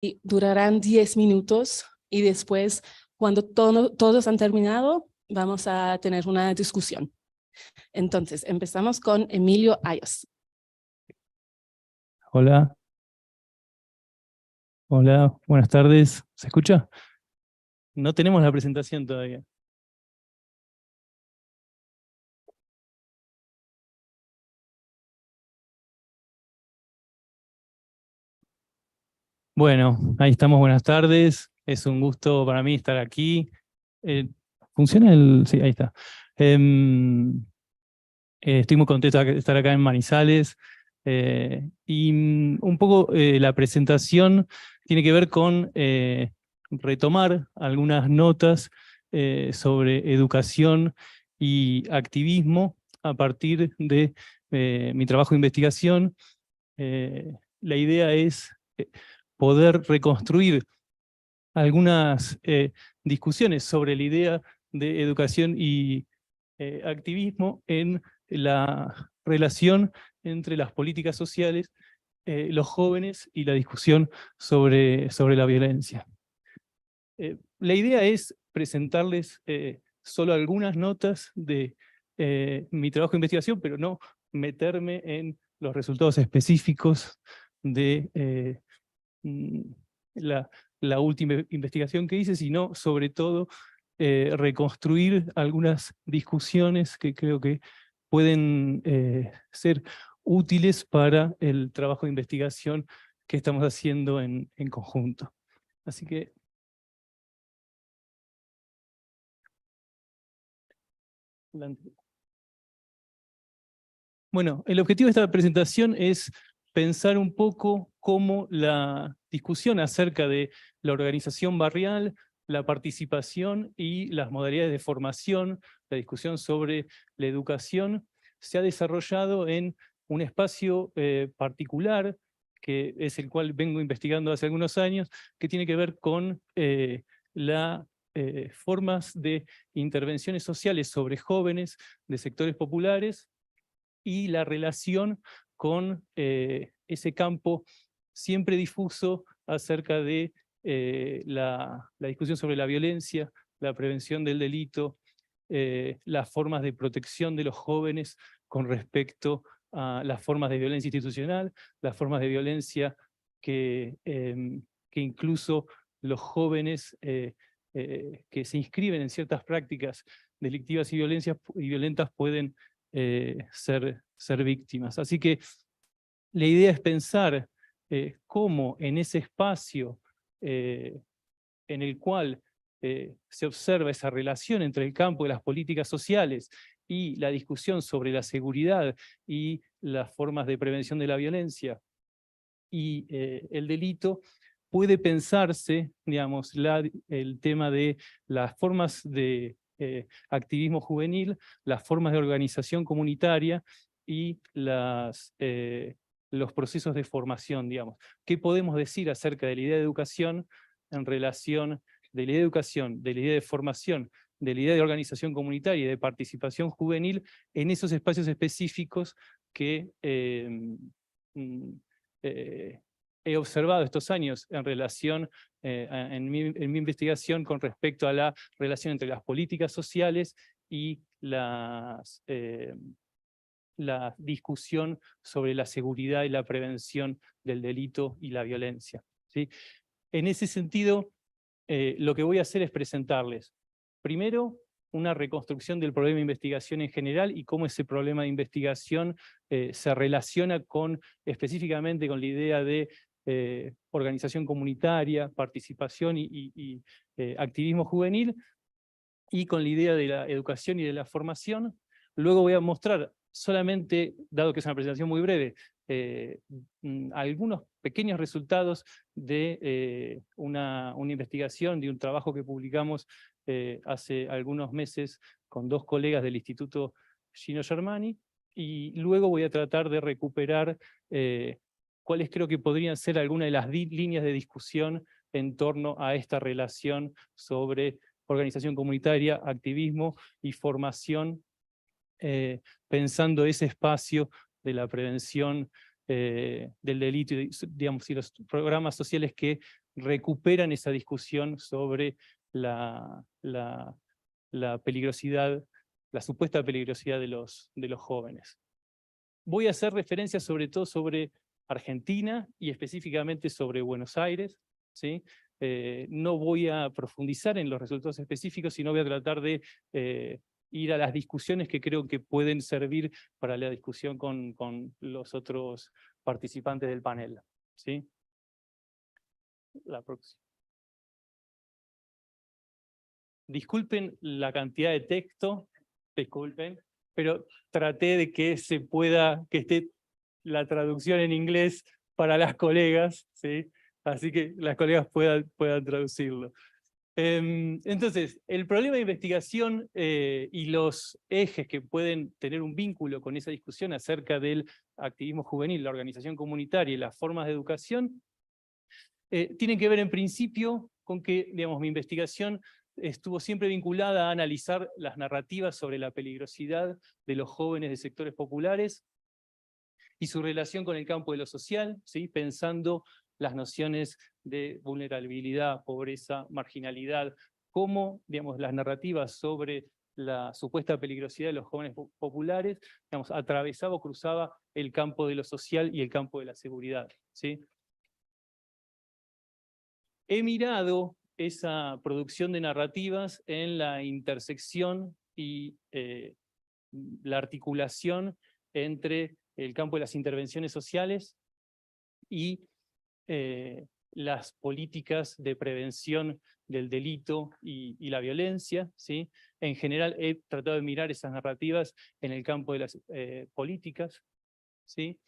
y durarán 10 minutos y después, cuando todos han terminado, vamos a tener una discusión. Entonces, empezamos con Emilio Ayos. Hola. Hola, buenas tardes. ¿Se escucha? No tenemos la presentación todavía. Bueno, ahí estamos, buenas tardes. Es un gusto para mí estar aquí. ¿Funciona el...? Sí, ahí está. Estoy muy contento de estar acá en Manizales. Un poco la presentación tiene que ver con retomar algunas notas sobre educación y activismo a partir de mi trabajo de investigación. La idea es poder reconstruir algunas discusiones sobre la idea de educación y activismo en la relación entre las políticas sociales, los jóvenes y la discusión sobre la violencia. La idea es presentarles solo algunas notas de mi trabajo de investigación, pero no meterme en los resultados específicos de mm, la última investigación que hice, sino sobre todo reconstruir algunas discusiones que creo que pueden ser útiles para el trabajo de investigación que estamos haciendo en conjunto. Así que... Bueno, el objetivo de esta presentación es pensar un poco cómo la discusión acerca de la organización barrial, la participación y las modalidades de formación, la discusión sobre la educación, se ha desarrollado en un espacio particular, que es el cual vengo investigando hace algunos años, que tiene que ver con las formas de intervenciones sociales sobre jóvenes de sectores populares, y la relación con ese campo siempre difuso acerca de la discusión sobre la violencia, la prevención del delito, las formas de protección de los jóvenes con respecto a las formas de violencia institucional, las formas de violencia que incluso los jóvenes que se inscriben en ciertas prácticas delictivas y violentas pueden ser víctimas. Así que la idea es pensar cómo en ese espacio en el cual se observa esa relación entre el campo de las políticas sociales y la discusión sobre la seguridad y las formas de prevención de la violencia y el delito, puede pensarse, digamos, el tema de las formas de activismo juvenil, las formas de organización comunitaria y los procesos de formación, digamos. ¿Qué podemos decir acerca de la idea de educación en relación de la idea de educación, de la idea de formación, de la idea de organización comunitaria y de participación juvenil en esos espacios específicos que he observado estos años en relación, en mi investigación con respecto a la relación entre las políticas sociales y la discusión sobre la seguridad y la prevención del delito y la violencia, ¿sí? En ese sentido, lo que voy a hacer es presentarles, primero, una reconstrucción del problema de investigación en general y cómo ese problema de investigación se relaciona específicamente con la idea de organización comunitaria, participación y activismo juvenil, y con la idea de la educación y de la formación. Luego voy a mostrar solamente, dado que es una presentación muy breve, algunos pequeños resultados de una investigación, de un trabajo que publicamos hace algunos meses con dos colegas del Instituto Gino Germani, y luego voy a tratar de recuperar cuáles creo que podrían ser algunas de las líneas de discusión en torno a esta relación sobre organización comunitaria, activismo y formación, pensando ese espacio de la prevención del delito, digamos, y los programas sociales que recuperan esa discusión sobre la peligrosidad, la supuesta peligrosidad de los jóvenes. Voy a hacer referencia sobre todo sobre Argentina y específicamente sobre Buenos Aires, ¿sí? No voy a profundizar en los resultados específicos, sino voy a tratar de ir a las discusiones que creo que pueden servir para la discusión con los otros participantes del panel, ¿sí? La próxima. Disculpen la cantidad de texto, disculpen, pero traté de que que esté la traducción en inglés para las colegas, ¿sí? Así que las colegas puedan traducirlo. Entonces, el problema de investigación y los ejes que pueden tener un vínculo con esa discusión acerca del activismo juvenil, la organización comunitaria y las formas de educación, tienen que ver en principio con que, digamos, mi investigación estuvo siempre vinculada a analizar las narrativas sobre la peligrosidad de los jóvenes de sectores populares y su relación con el campo de lo social, ¿sí? Pensando las nociones de vulnerabilidad, pobreza, marginalidad, cómo, digamos, las narrativas sobre la supuesta peligrosidad de los jóvenes populares, digamos, atravesaba o cruzaba el campo de lo social y el campo de la seguridad, ¿sí? He mirado esa producción de narrativas en la intersección y la articulación entre el campo de las intervenciones sociales y las políticas de prevención del delito y la violencia, ¿sí? En general he tratado de mirar esas narrativas en el campo de las políticas, ¿sí?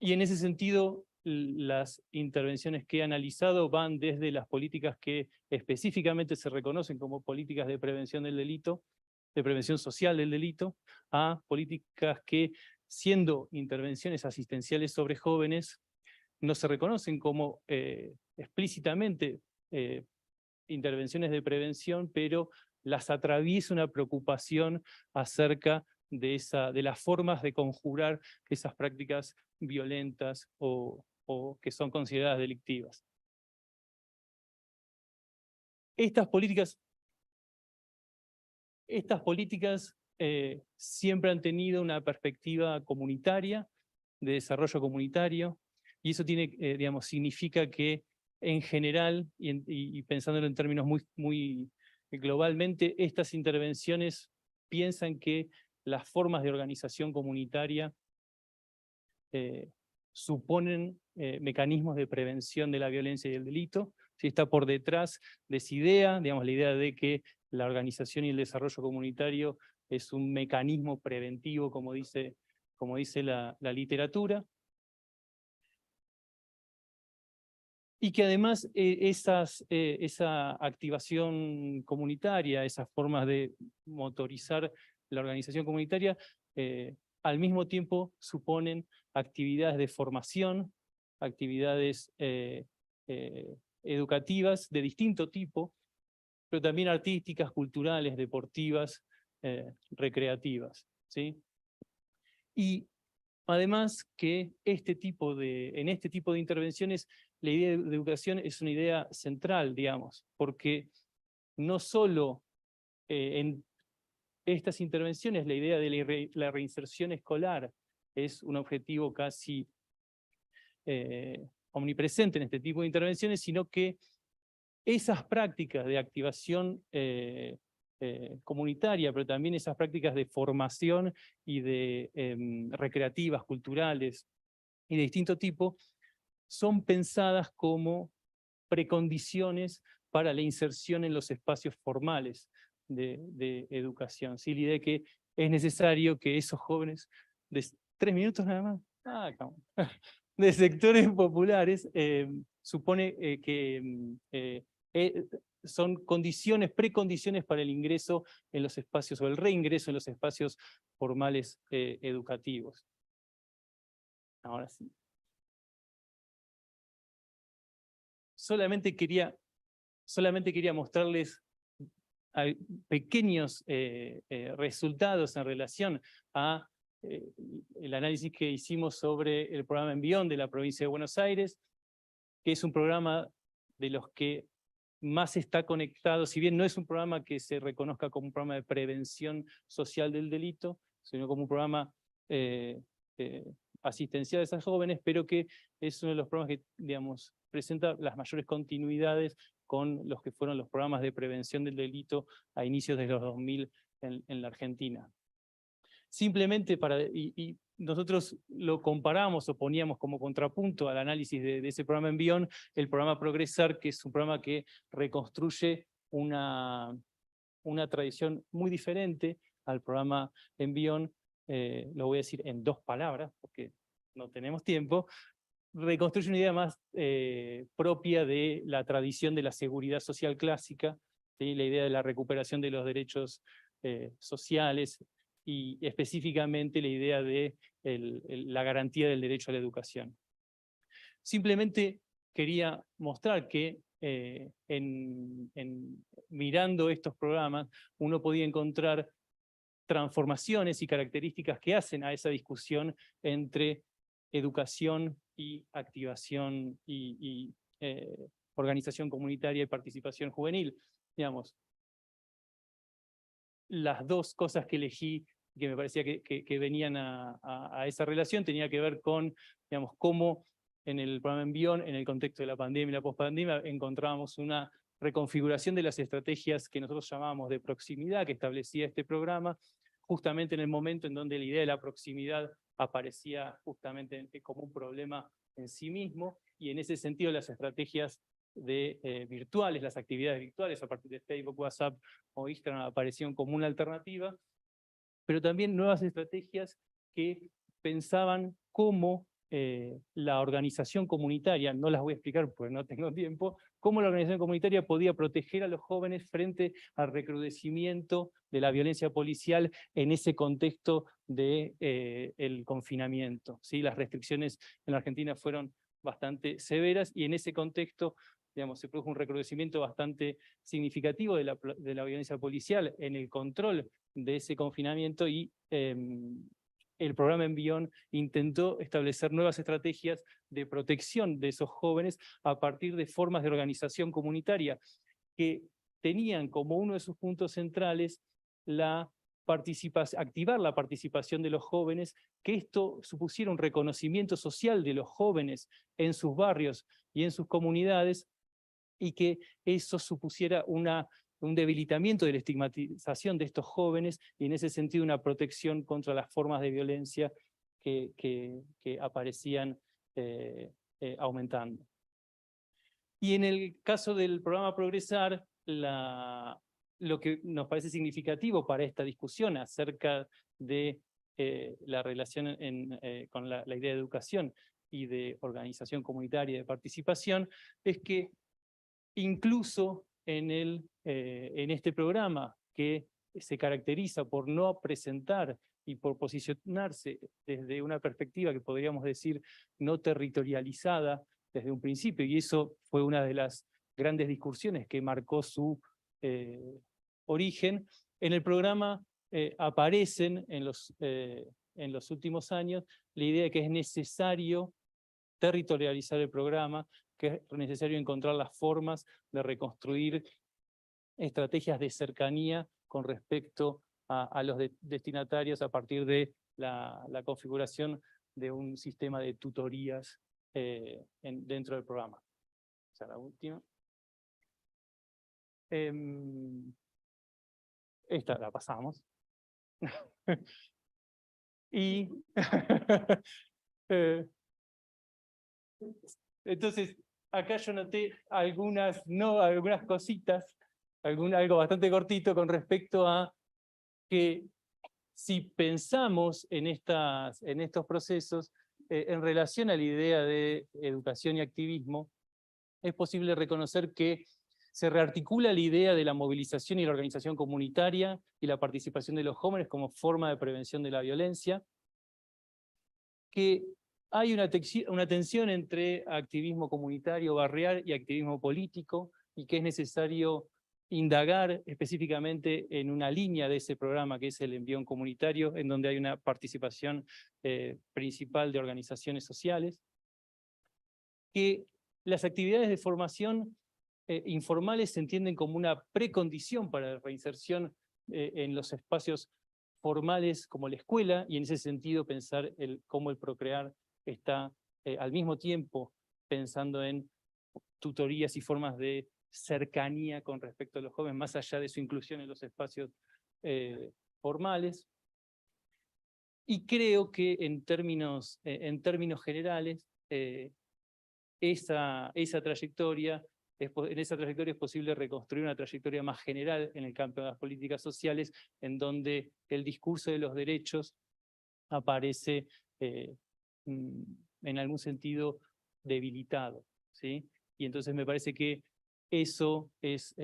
Y en ese sentido, las intervenciones que he analizado van desde las políticas que específicamente se reconocen como políticas de prevención del delito, de prevención social del delito, a políticas que, siendo intervenciones asistenciales sobre jóvenes, no se reconocen como explícitamente intervenciones de prevención, pero las atraviesa una preocupación acerca de las formas de conjurar esas prácticas violentas o que son consideradas delictivas. Estas políticas siempre han tenido una perspectiva comunitaria, de desarrollo comunitario, y eso tiene, digamos, significa que en general, y pensándolo en términos muy globalmente, estas intervenciones piensan que las formas de organización comunitaria suponen mecanismos de prevención de la violencia y el delito. Si está por detrás de esa idea, digamos, la idea de que la organización y el desarrollo comunitario es un mecanismo preventivo, como dice la literatura. Y que además esa activación comunitaria, esas formas de motorizar la organización comunitaria, al mismo tiempo suponen actividades de formación, actividades educativas de distinto tipo, pero también artísticas, culturales, deportivas, recreativas, ¿sí? Y además que en este tipo de intervenciones la idea de educación es una idea central, digamos, porque no solo en estas intervenciones la idea de la reinserción escolar es un objetivo casi omnipresente en este tipo de intervenciones, sino que esas prácticas de activación comunitaria, pero también esas prácticas de formación y de recreativas, culturales y de distinto tipo, son pensadas como precondiciones para la inserción en los espacios formales de educación. ¿Sí? La idea de que es necesario que esos jóvenes, de 3 minutos nada más, de sectores populares, supone que son precondiciones para el ingreso en los espacios, o el reingreso en los espacios formales educativos. Ahora sí. Solamente quería mostrarles pequeños resultados en relación a el análisis que hicimos sobre el programa Envión de la provincia de Buenos Aires, que es un programa de los que más está conectado, si bien no es un programa que se reconozca como un programa de prevención social del delito, sino como un programa asistencial a esas jóvenes, pero que es uno de los programas que, digamos, presenta las mayores continuidades con los que fueron los programas de prevención del delito a inicios de los 2000 en la Argentina. Simplemente y nosotros lo comparamos o poníamos como contrapunto al análisis de ese programa Envión, el programa Progresar, que es un programa que reconstruye una tradición muy diferente al programa Envión. Lo voy a decir en 2 palabras, porque no tenemos tiempo. Reconstruye una idea más propia de la tradición de la seguridad social clásica, ¿sí? La idea de la recuperación de los derechos sociales, y específicamente la idea de la garantía del derecho a la educación. Simplemente quería mostrar que mirando estos programas uno podía encontrar transformaciones y características que hacen a esa discusión entre educación y activación y organización comunitaria y participación juvenil. Digamos, las 2 cosas que elegí, que me parecía que venían a esa relación, tenía que ver con, digamos, cómo en el programa Envión, en el contexto de la pandemia y la pospandemia, encontrábamos una reconfiguración de las estrategias que nosotros llamábamos de proximidad que establecía este programa, justamente en el momento en donde la idea de la proximidad aparecía justamente como un problema en sí mismo, y en ese sentido las estrategias virtuales, las actividades virtuales a partir de Facebook, WhatsApp o Instagram aparecieron como una alternativa, pero también nuevas estrategias que pensaban cómo la organización comunitaria, no las voy a explicar porque no tengo tiempo, cómo la organización comunitaria podía proteger a los jóvenes frente al recrudecimiento de la violencia policial en ese contexto del confinamiento, ¿sí? Las restricciones en la Argentina fueron bastante severas y en ese contexto, digamos, se produjo un recrudecimiento bastante significativo de la violencia policial en el control de ese confinamiento, y el programa Envión intentó establecer nuevas estrategias de protección de esos jóvenes a partir de formas de organización comunitaria que tenían como uno de sus puntos centrales activar la participación de los jóvenes, que esto supusiera un reconocimiento social de los jóvenes en sus barrios y en sus comunidades, y que eso supusiera un debilitamiento de la estigmatización de estos jóvenes, y en ese sentido una protección contra las formas de violencia que aparecían aumentando. Y en el caso del programa Progresar, lo que nos parece significativo para esta discusión acerca de la relación con la idea de educación y de organización comunitaria y de participación, es que incluso en este programa, que se caracteriza por no presentar y por posicionarse desde una perspectiva que podríamos decir no territorializada desde un principio, y eso fue una de las grandes discusiones que marcó su origen, en el programa aparecen en los últimos años la idea de que es necesario territorializar el programa, que es necesario encontrar las formas de reconstruir estrategias de cercanía con respecto a los destinatarios a partir de la configuración de un sistema de tutorías dentro del programa. O sea, la última. Esta la pasamos. Y entonces, acá yo noté algunas cositas, algo bastante cortito con respecto a que si pensamos en estos procesos en relación a la idea de educación y activismo, es posible reconocer que se rearticula la idea de la movilización y la organización comunitaria y la participación de los jóvenes como forma de prevención de la violencia, que hay una tensión entre activismo comunitario, barrial y activismo político, y que es necesario indagar específicamente en una línea de ese programa que es el Envión Comunitario, en donde hay una participación principal de organizaciones sociales, que las actividades de formación informales se entienden como una precondición para la reinserción en los espacios formales como la escuela, y en ese sentido pensar cómo el procrear está al mismo tiempo pensando en tutorías y formas de cercanía con respecto a los jóvenes, más allá de su inclusión en los espacios formales. Y creo que en términos generales, en esa trayectoria es posible reconstruir una trayectoria más general en el campo de las políticas sociales, en donde el discurso de los derechos aparece en algún sentido debilitado, ¿sí? Y entonces me parece que eso es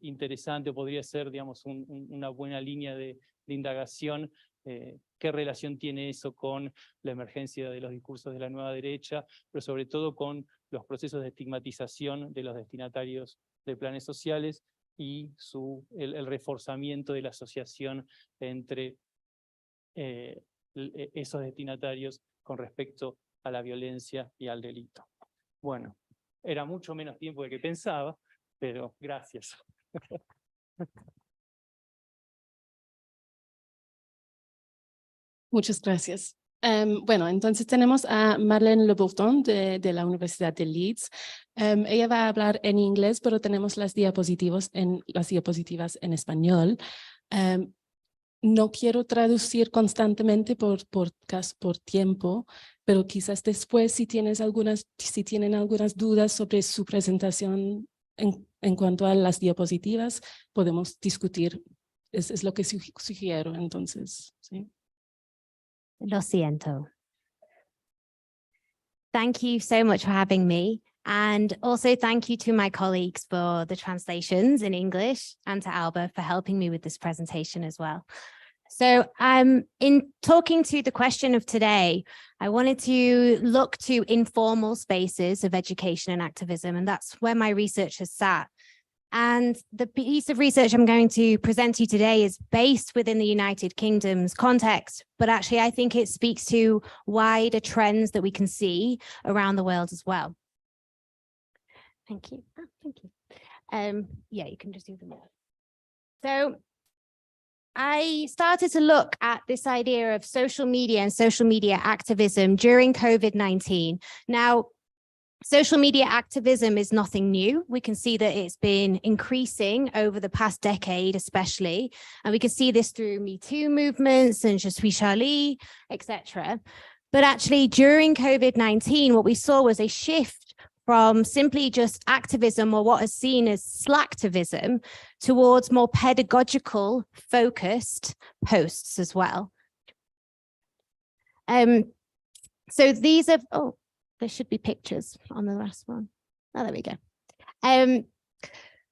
interesante, o podría ser, digamos, una buena línea de indagación. ¿Qué relación tiene eso con la emergencia de los discursos de la nueva derecha, pero sobre todo con los procesos de estigmatización de los destinatarios de planes sociales y el reforzamiento de la asociación entre esos destinatarios con respecto a la violencia y al delito? Bueno, era mucho menos tiempo del que pensaba, pero gracias. Muchas gracias. Bueno, entonces tenemos a Marlène Le Bourdon de la Universidad de Leeds. Ella va a hablar en inglés, pero tenemos las diapositivas en español. No quiero traducir constantemente por tiempo, pero quizás después si tienen algunas dudas sobre su presentación en cuanto a las diapositivas, podemos discutir. Es lo que sugiero, entonces, ¿sí? Lo siento. Thank you so much for having me. And also thank you to my colleagues for the translations in English, and to Alba for helping me with this presentation as well. So in talking to the question of today, I wanted to look to informal spaces of education and activism, and that's where my research has sat. And the piece of research I'm going to present to you today is based within the United Kingdom's context, but actually I think it speaks to wider trends that we can see around the world as well. Thank you. Oh, thank you. Yeah, you can just do them all. So I started to look at this idea of social media and social media activism during COVID-19. Now, social media activism is nothing new. We can see that it's been increasing over the past decade, especially, and we can see this through Me Too movements and Je suis Charlie, etc. But actually, during COVID-19, what we saw was a shift from simply just activism, or what is seen as slacktivism, towards more pedagogical focused posts as well. So these are, oh, there should be pictures on the last one. Oh, there we go.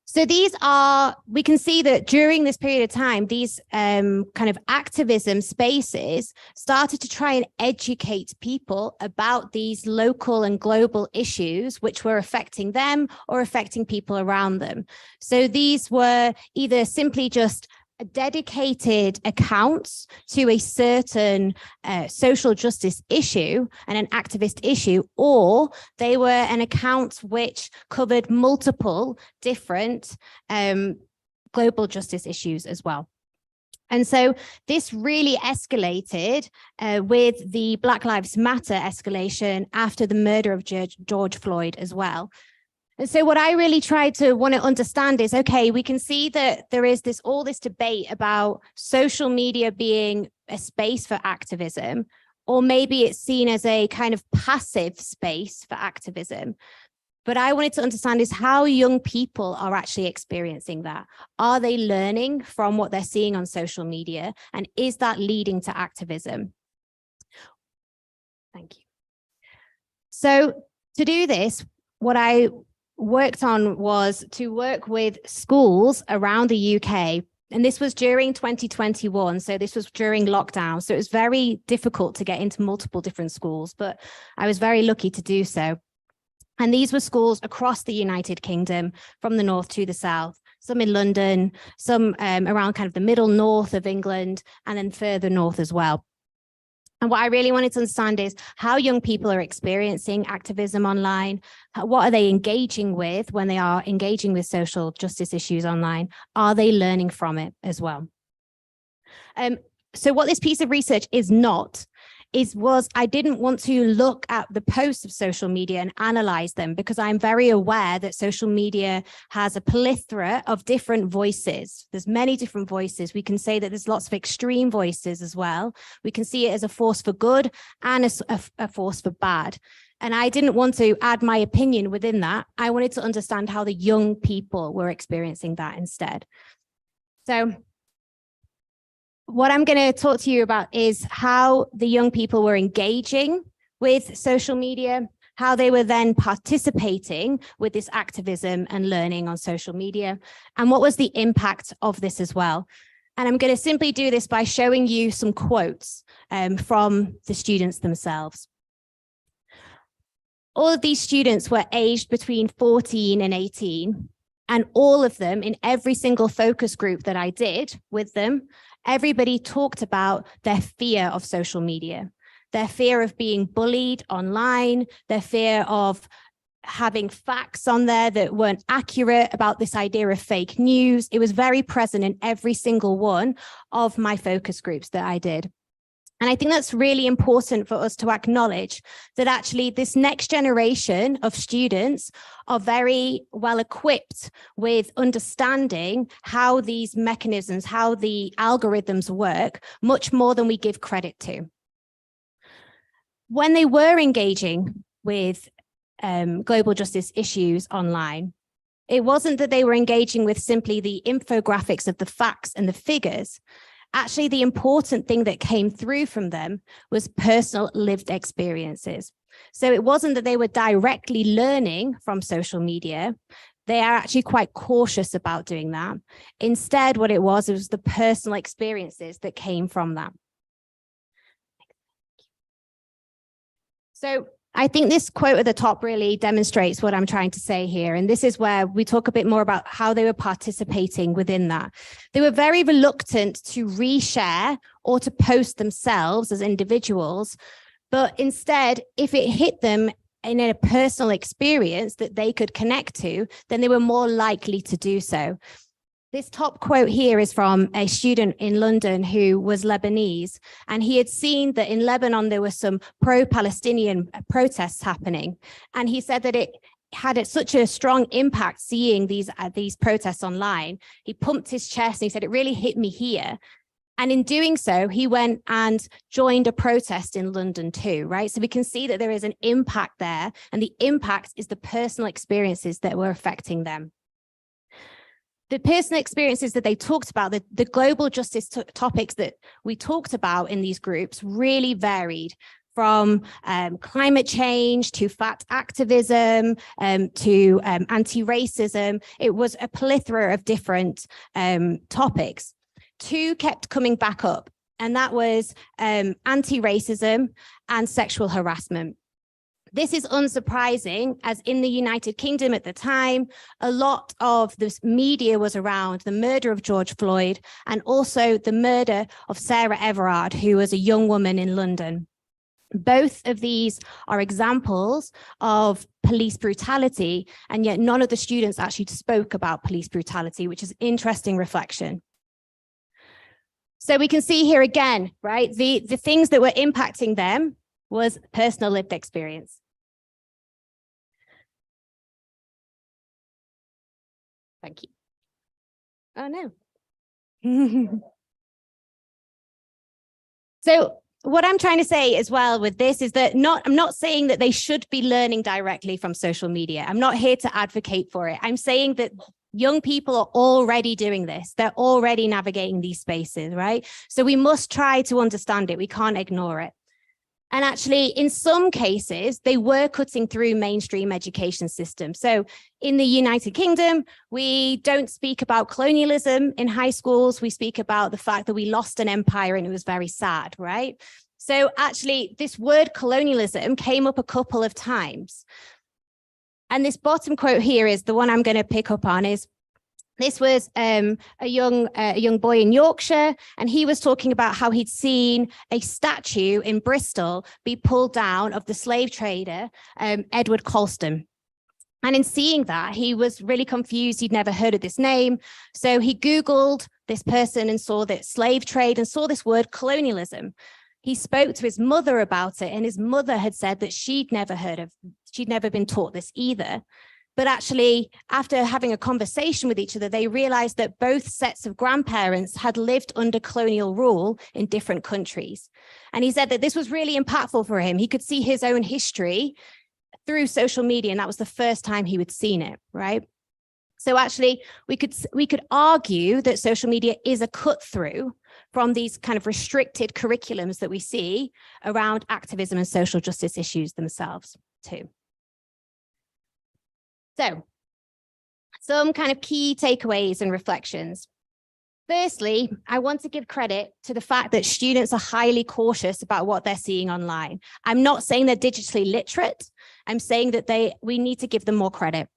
So these are, we can see that during this period of time, these kind of activism spaces started to try and educate people about these local and global issues which were affecting them or affecting people around them. So these were either simply just dedicated accounts to a certain social justice issue and an activist issue, or they were an account which covered multiple different global justice issues as well. And so this really escalated with the Black Lives Matter escalation after the murder of George Floyd as well. And so what I really tried to want to understand is, okay, we can see that there is all this debate about social media being a space for activism, or maybe it's seen as a kind of passive space for activism. But I wanted to understand is how young people are actually experiencing that. Are they learning from what they're seeing on social media? And is that leading to activism? Thank you. So to do this, what I worked on was to work with schools around the UK. And this was during 2021. So this was during lockdown. So it was very difficult to get into multiple different schools, but I was very lucky to do so. And these were schools across the United Kingdom, from the north to the south, some in London, some around kind of the middle north of England, and then further north as well. And what I really wanted to understand is how young people are experiencing activism online. What are they engaging with when they are engaging with social justice issues online? Are they learning from it as well? So what this piece of research is not, was I didn't want to look at the posts of social media and analyze them, because I'm very aware that social media has a plethora of different voices. There's many different voices. We can say that there's lots of extreme voices as well. We can see it as a force for good and a force for bad. And I didn't want to add my opinion within that. I wanted to understand how the young people were experiencing that instead. So what I'm going to talk to you about is how the young people were engaging with social media, how they were then participating with this activism and learning on social media, and what was the impact of this as well. And I'm going to simply do this by showing you some quotes from the students themselves. All of these students were aged between 14 and 18, and all of them, in every single focus group that I did with them, everybody talked about their fear of social media, their fear of being bullied online, their fear of having facts on there that weren't accurate, about this idea of fake news. It was very present in every single one of my focus groups that I did. And I think that's really important for us to acknowledge that actually this next generation of students are very well equipped with understanding how these mechanisms, how the algorithms work, much more than we give credit to. When they were engaging with global justice issues online, it wasn't that they were engaging with simply the infographics of the facts and the figures. Actually, the important thing that came through from them was personal lived experiences. So it wasn't that they were directly learning from social media. They are actually quite cautious about doing that. Instead, what it was the personal experiences that came from that. So I think this quote at the top really demonstrates what I'm trying to say here. And this is where we talk a bit more about how they were participating within that. They were very reluctant to reshare or to post themselves as individuals, but instead, if it hit them in a personal experience that they could connect to, then they were more likely to do so. This top quote here is from a student in London who was Lebanese, and he had seen that in Lebanon there were some pro-Palestinian protests happening. And he said that it had such a strong impact seeing these protests online. He pumped his chest and he said, it really hit me here. And in doing so, he went and joined a protest in London too, right? So we can see that there is an impact there, and the impact is the personal experiences that were affecting them. The personal experiences that they talked about, the global justice topics that we talked about in these groups really varied, from climate change to fact activism to anti-racism. It was a plethora of different topics. Two kept coming back up, and that was anti-racism and sexual harassment. This is unsurprising, as in the United Kingdom at the time, a lot of the media was around the murder of George Floyd and also the murder of Sarah Everard, who was a young woman in London. Both of these are examples of police brutality, and yet none of the students actually spoke about police brutality, which is an interesting reflection. So we can see here again, right, the things that were impacting them was personal lived experience. Thank you. Oh, no. So what I'm trying to say as well with this is that I'm not saying that they should be learning directly from social media. I'm not here to advocate for it. I'm saying that young people are already doing this. They're already navigating these spaces, right? So we must try to understand it. We can't ignore it. And actually, in some cases, they were cutting through mainstream education systems. So in the United Kingdom, we don't speak about colonialism in high schools. We speak about the fact that we lost an empire and it was very sad, right? So actually, this word colonialism came up a couple of times. And this bottom quote here is the one I'm going to pick up on, is This was a young boy in Yorkshire, and he was talking about how he'd seen a statue in Bristol be pulled down of the slave trader, Edward Colston. And in seeing that, he was really confused. He'd never heard of this name. So he Googled this person and saw that slave trade and saw this word colonialism. He spoke to his mother about it, and his mother had said that she'd never been taught this either. But actually, after having a conversation with each other, they realized that both sets of grandparents had lived under colonial rule in different countries. And he said that this was really impactful for him. He could see his own history through social media, and that was the first time he had seen it, right? So actually, we could argue that social media is a cut through from these kind of restricted curriculums that we see around activism and social justice issues themselves too. So, some kind of key takeaways and reflections. Firstly, I want to give credit to the fact that students are highly cautious about what they're seeing online. I'm not saying they're digitally literate. I'm saying that we need to give them more credit.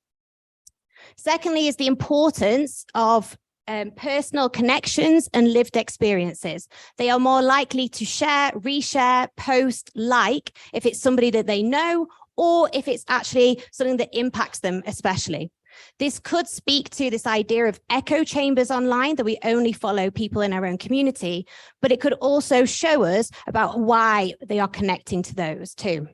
Secondly, is the importance of personal connections and lived experiences. They are more likely to share, reshare, post, like, if it's somebody that they know, or if it's actually something that impacts them especially. This could speak to this idea of echo chambers online, that we only follow people in our own community, but it could also show us about why they are connecting to those too.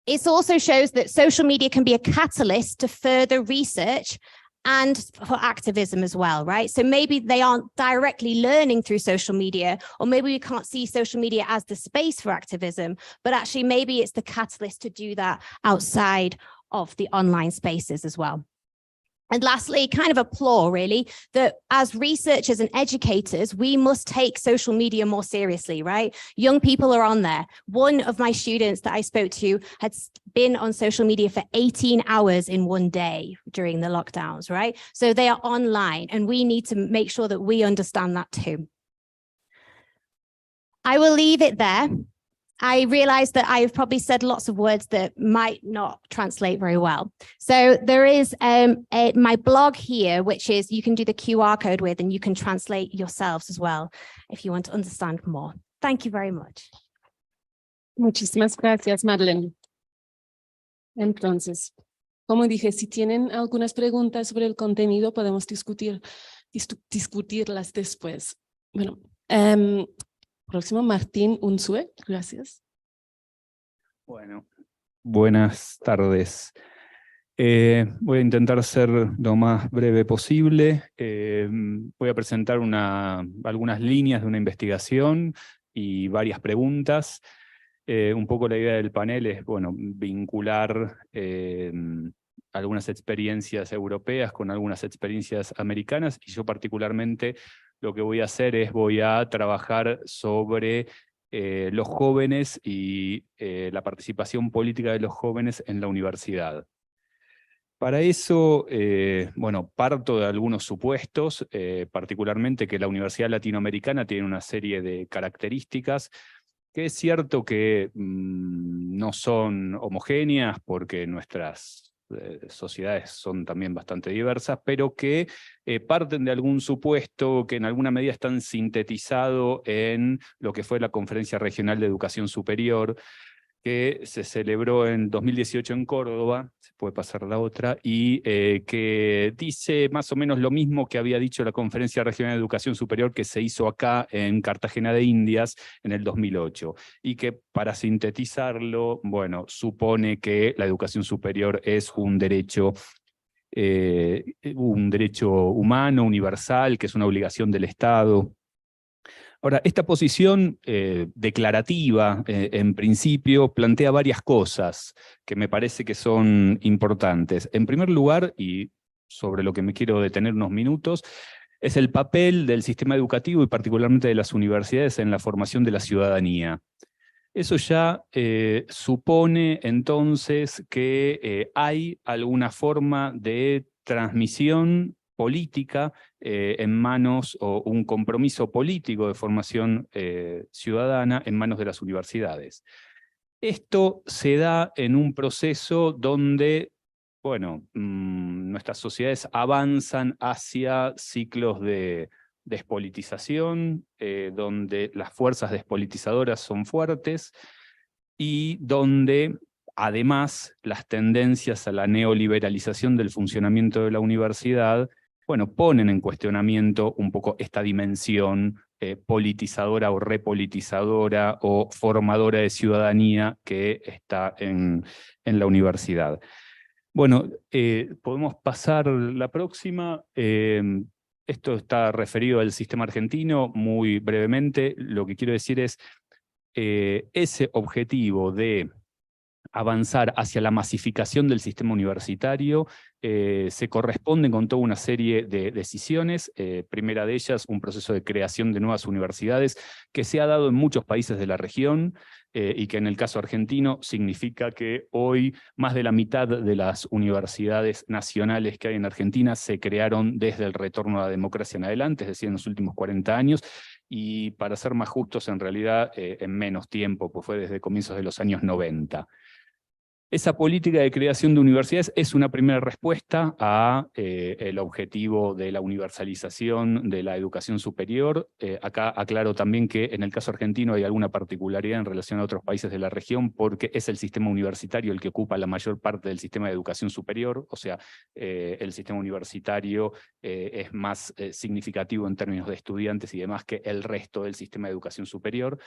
It also shows that social media can be a catalyst to further research and for activism as well, right? So maybe they aren't directly learning through social media, or maybe we can't see social media as the space for activism, but actually maybe it's the catalyst to do that outside of the online spaces as well. And lastly, kind of applaud really, that as researchers and educators, we must take social media more seriously, right? Young people are on there. One of my students that I spoke to had been on social media for 18 hours in one day during the lockdowns, right? So they are online, and we need to make sure that we understand that too. I will leave it there. I realize that I've probably said lots of words that might not translate very well. So there is my blog here, which is you can do the QR code with, and you can translate yourselves as well if you want to understand more. Thank you very much. Muchísimas gracias, Marlene. Entonces, como dije, si tienen algunas preguntas sobre el contenido, podemos discutirlas después. Bueno, próximo, Martín Unzue, gracias. Bueno, buenas tardes. Voy a intentar ser lo más breve posible. Voy a presentar algunas líneas de una investigación y varias preguntas. Un poco la idea del panel es, bueno, vincular algunas experiencias europeas con algunas experiencias americanas, y yo particularmente lo que voy a hacer es trabajar sobre los jóvenes y la participación política de los jóvenes en la universidad. Para eso, bueno, parto de algunos supuestos, particularmente que la Universidad Latinoamericana tiene una serie de características que es cierto que no son homogéneas, porque nuestras sociedades son también bastante diversas, pero que parten de algún supuesto que en alguna medida están sintetizado en lo que fue la Conferencia Regional de Educación Superior, que se celebró en 2018 en Córdoba, se puede pasar la otra, y que dice más o menos lo mismo que había dicho la Conferencia Regional de Educación Superior que se hizo acá en Cartagena de Indias en el 2008, y que, para sintetizarlo, bueno, supone que la educación superior es un derecho humano, universal, que es una obligación del Estado. Ahora, esta posición declarativa, en principio, plantea varias cosas que me parece que son importantes. En primer lugar, y sobre lo que me quiero detener unos minutos, es el papel del sistema educativo y particularmente de las universidades en la formación de la ciudadanía. Eso ya supone entonces que hay alguna forma de transmisión política en manos, o un compromiso político de formación ciudadana en manos de las universidades. Esto se da en un proceso donde, bueno, nuestras sociedades avanzan hacia ciclos de despolitización, donde las fuerzas despolitizadoras son fuertes y donde además las tendencias a la neoliberalización del funcionamiento de la universidad, bueno, ponen en cuestionamiento un poco esta dimensión politizadora o repolitizadora o formadora de ciudadanía que está en la universidad. Bueno, podemos pasar la próxima. Esto está referido al sistema argentino muy brevemente. Lo que quiero decir es ese objetivo de avanzar hacia la masificación del sistema universitario se corresponde con toda una serie de decisiones. Primera de ellas, un proceso de creación de nuevas universidades que se ha dado en muchos países de la región y que en el caso argentino significa que hoy más de la mitad de las universidades nacionales que hay en Argentina se crearon desde el retorno a la democracia en adelante, es decir, en los últimos 40 años, y para ser más justos, en realidad en menos tiempo, pues fue desde comienzos de los años 90. Esa política de creación de universidades es una primera respuesta a el objetivo de la universalización de la educación superior. Acá aclaro también que en el caso argentino hay alguna particularidad en relación a otros países de la región porque es el sistema universitario el que ocupa la mayor parte del sistema de educación superior, o sea, el sistema universitario es más significativo en términos de estudiantes y demás que el resto del sistema de educación superior.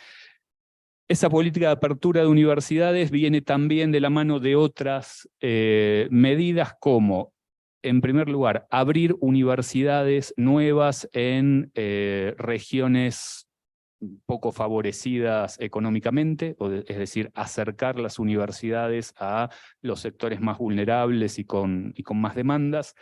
Esa política de apertura de universidades viene también de la mano de otras medidas como, en primer lugar, abrir universidades nuevas en regiones poco favorecidas económicamente, es decir, acercar las universidades a los sectores más vulnerables y con más demandas.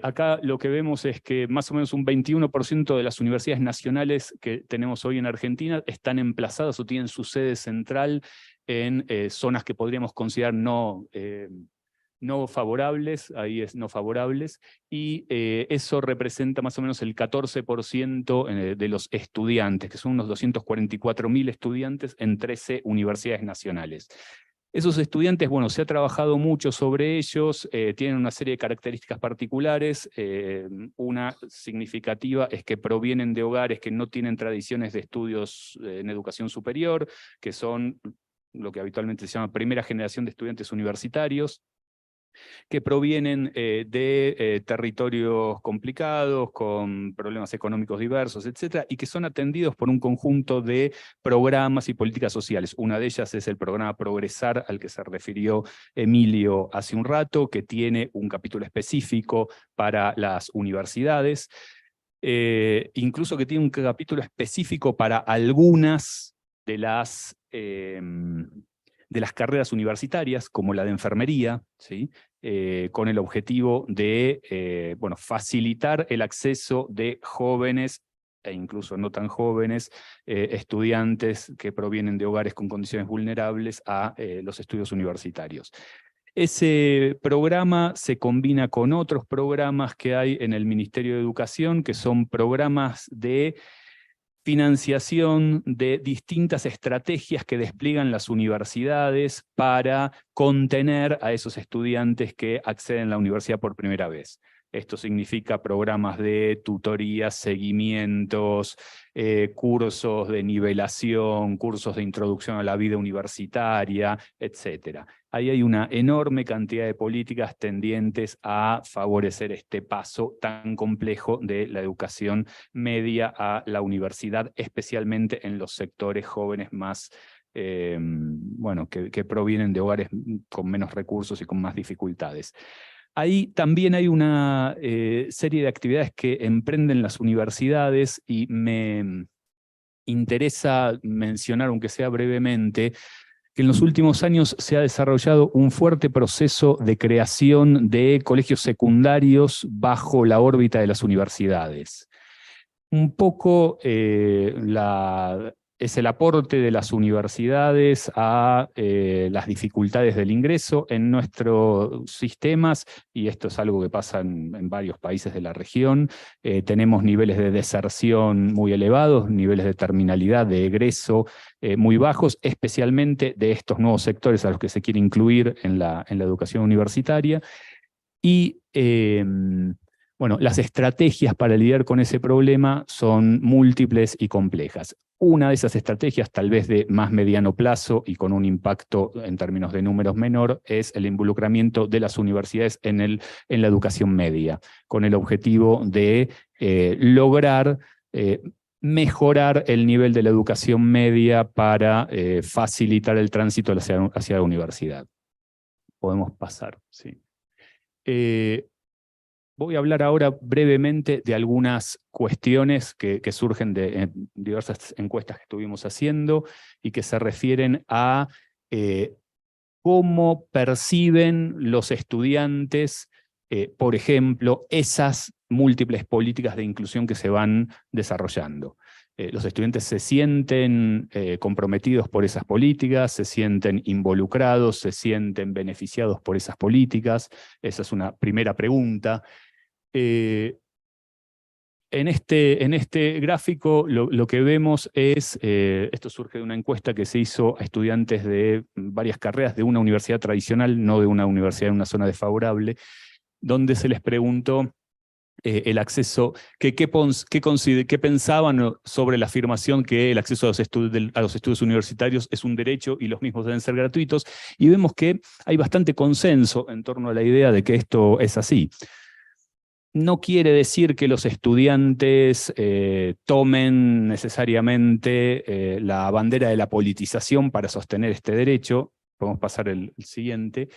Acá lo que vemos es que más o menos un 21% de las universidades nacionales que tenemos hoy en Argentina están emplazadas o tienen su sede central en zonas que podríamos considerar no favorables, ahí es no favorables, y eso representa más o menos el 14% de los estudiantes, que son unos 244.000 estudiantes en 13 universidades nacionales. Esos estudiantes, bueno, se ha trabajado mucho sobre ellos, tienen una serie de características particulares. Una significativa es que provienen de hogares que no tienen tradiciones de estudios en educación superior, que son lo que habitualmente se llama primera generación de estudiantes universitarios, que provienen de territorios complicados, con problemas económicos diversos, etcétera, y que son atendidos por un conjunto de programas y políticas sociales. Una de ellas es el programa Progresar, al que se refirió Emilio hace un rato, que tiene un capítulo específico para las universidades, incluso que tiene un capítulo específico para algunas de las carreras universitarias, como la de enfermería, ¿sí? Con el objetivo de facilitar el acceso de jóvenes e incluso no tan jóvenes estudiantes que provienen de hogares con condiciones vulnerables a los estudios universitarios. Ese programa se combina con otros programas que hay en el Ministerio de Educación, que son programas de financiación de distintas estrategias que despliegan las universidades para contener a esos estudiantes que acceden a la universidad por primera vez. Esto significa programas de tutorías, seguimientos, cursos de nivelación, cursos de introducción a la vida universitaria, etc. Ahí hay una enorme cantidad de políticas tendientes a favorecer este paso tan complejo de la educación media a la universidad, especialmente en los sectores jóvenes más, que provienen de hogares con menos recursos y con más dificultades. Ahí también hay una serie de actividades que emprenden las universidades y me interesa mencionar, aunque sea brevemente, que en los últimos años se ha desarrollado un fuerte proceso de creación de colegios secundarios bajo la órbita de las universidades. Un poco es el aporte de las universidades a las dificultades del ingreso en nuestros sistemas, y esto es algo que pasa en varios países de la región. Tenemos niveles de deserción muy elevados, niveles de terminalidad, de egreso muy bajos, especialmente de estos nuevos sectores a los que se quiere incluir en la educación universitaria. Y bueno, las estrategias para lidiar con ese problema son múltiples y complejas. Una de esas estrategias, tal vez de más mediano plazo y con un impacto en términos de números menor, es el involucramiento de las universidades en la educación media, con el objetivo de lograr mejorar el nivel de la educación media para facilitar el tránsito hacia la universidad. Podemos pasar, sí. Voy a hablar ahora brevemente de algunas cuestiones que surgen de diversas encuestas que estuvimos haciendo y que se refieren a cómo perciben los estudiantes, por ejemplo, esas múltiples políticas de inclusión que se van desarrollando. Los estudiantes se sienten comprometidos por esas políticas, se sienten involucrados, se sienten beneficiados por esas políticas. Esa es una primera pregunta. En este gráfico lo que vemos es, esto surge de una encuesta que se hizo a estudiantes de varias carreras de una universidad tradicional, no de una universidad en una zona desfavorable, donde se les preguntó el acceso, qué pensaban sobre la afirmación que el acceso a los estudios universitarios es un derecho y los mismos deben ser gratuitos, y vemos que hay bastante consenso en torno a la idea de que esto es así. No quiere decir que los estudiantes tomen necesariamente la bandera de la politización para sostener este derecho. Podemos pasar el siguiente,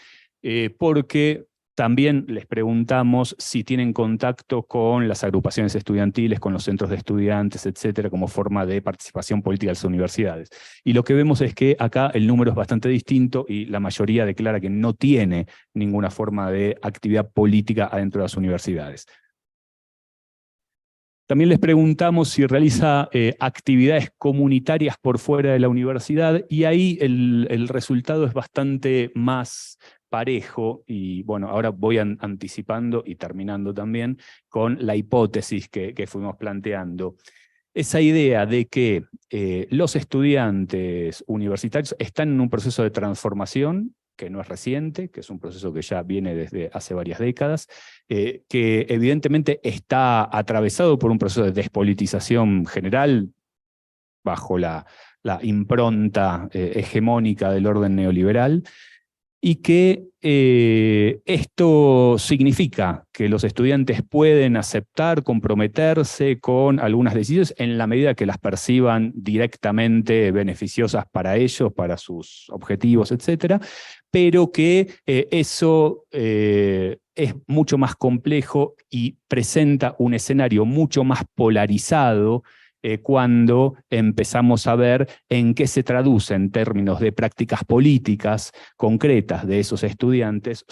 porque también les preguntamos si tienen contacto con las agrupaciones estudiantiles, con los centros de estudiantes, etcétera, como forma de participación política de las universidades. Y lo que vemos es que acá el número es bastante distinto y la mayoría declara que no tiene ninguna forma de actividad política adentro de las universidades. También les preguntamos si realiza actividades comunitarias por fuera de la universidad, y ahí el resultado es bastante más parejo, y bueno, ahora voy anticipando y terminando también con la hipótesis que fuimos planteando. Esa idea de que los estudiantes universitarios están en un proceso de transformación, que no es reciente, que es un proceso que ya viene desde hace varias décadas, que evidentemente está atravesado por un proceso de despolitización general bajo la impronta hegemónica del orden neoliberal, y que esto significa que los estudiantes pueden aceptar, comprometerse con algunas decisiones en la medida que las perciban directamente beneficiosas para ellos, para sus objetivos, etcétera, pero que eso es mucho más complejo y presenta un escenario mucho más polarizado cuando empezamos a ver en qué se traduce en términos de prácticas políticas concretas de esos estudiantes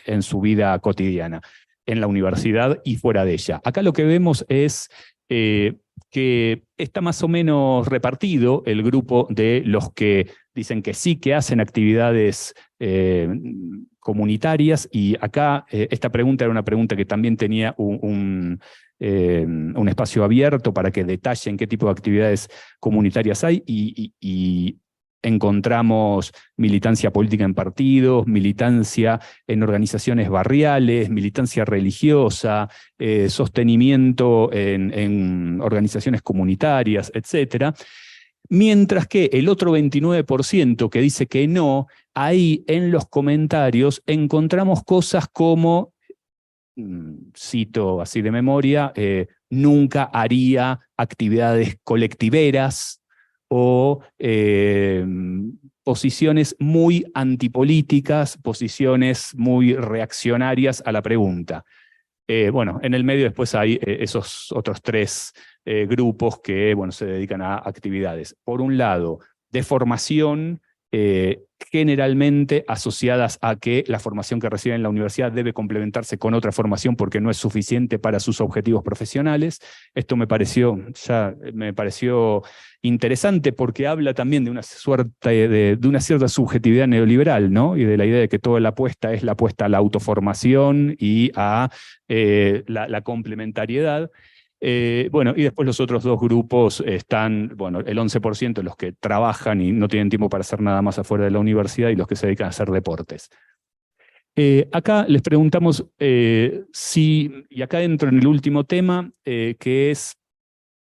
en su vida cotidiana, en la universidad y fuera de ella. Acá lo que vemos es que está más o menos repartido el grupo de los que dicen que sí, que hacen actividades comunitarias, y acá esta pregunta era una pregunta que también tenía un espacio abierto para que detallen qué tipo de actividades comunitarias hay, y encontramos militancia política en partidos, militancia en organizaciones barriales, militancia religiosa, sostenimiento en organizaciones comunitarias, etcétera. Mientras que el otro 29% que dice que no, ahí en los comentarios encontramos cosas como, cito así de memoria, nunca haría actividades colectiveras, o posiciones muy antipolíticas, posiciones muy reaccionarias a la pregunta. Bueno, en el medio después hay esos otros tres grupos que bueno, se dedican a actividades. Por un lado, de formación, generalmente asociadas a que la formación que reciben en la universidad debe complementarse con otra formación porque no es suficiente para sus objetivos profesionales. Esto me pareció interesante porque habla también de una suerte de una cierta subjetividad neoliberal, ¿no? Y de la idea de que toda la apuesta es la apuesta a la autoformación y a la complementariedad. Bueno, y después los otros dos grupos están, bueno, el 11% los que trabajan y no tienen tiempo para hacer nada más afuera de la universidad, y los que se dedican a hacer deportes. Acá les preguntamos y acá entro en el último tema, que es,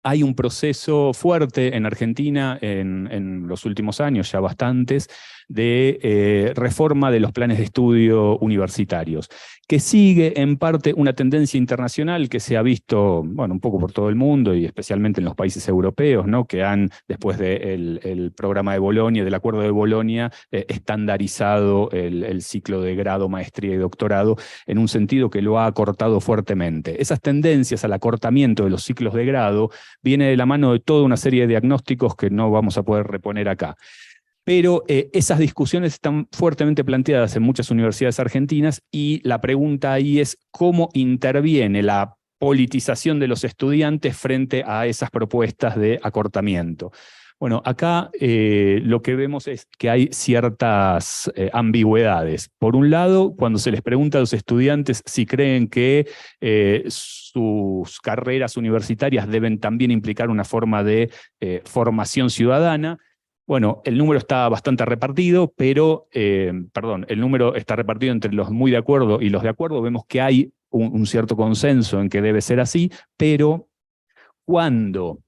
hay un proceso fuerte en Argentina en los últimos años, ya bastantes, de reforma de los planes de estudio universitarios, que sigue en parte una tendencia internacional que se ha visto, bueno, un poco por todo el mundo y especialmente en los países europeos, ¿no? Que han, después del programa de Bolonia, del acuerdo de Bolonia, estandarizado el ciclo de grado, maestría y doctorado en un sentido que lo ha acortado fuertemente. Esas tendencias al acortamiento de los ciclos de grado viene de la mano de toda una serie de diagnósticos que no vamos a poder reponer acá. Pero esas discusiones están fuertemente planteadas en muchas universidades argentinas y la pregunta ahí es cómo interviene la politización de los estudiantes frente a esas propuestas de acortamiento. Bueno, acá lo que vemos es que hay ciertas ambigüedades. Por un lado, cuando se les pregunta a los estudiantes si creen que sus carreras universitarias deben también implicar una forma de formación ciudadana, bueno, el número está bastante repartido, pero, el número está repartido entre los muy de acuerdo y los de acuerdo. Vemos que hay un cierto consenso en que debe ser así, pero cuando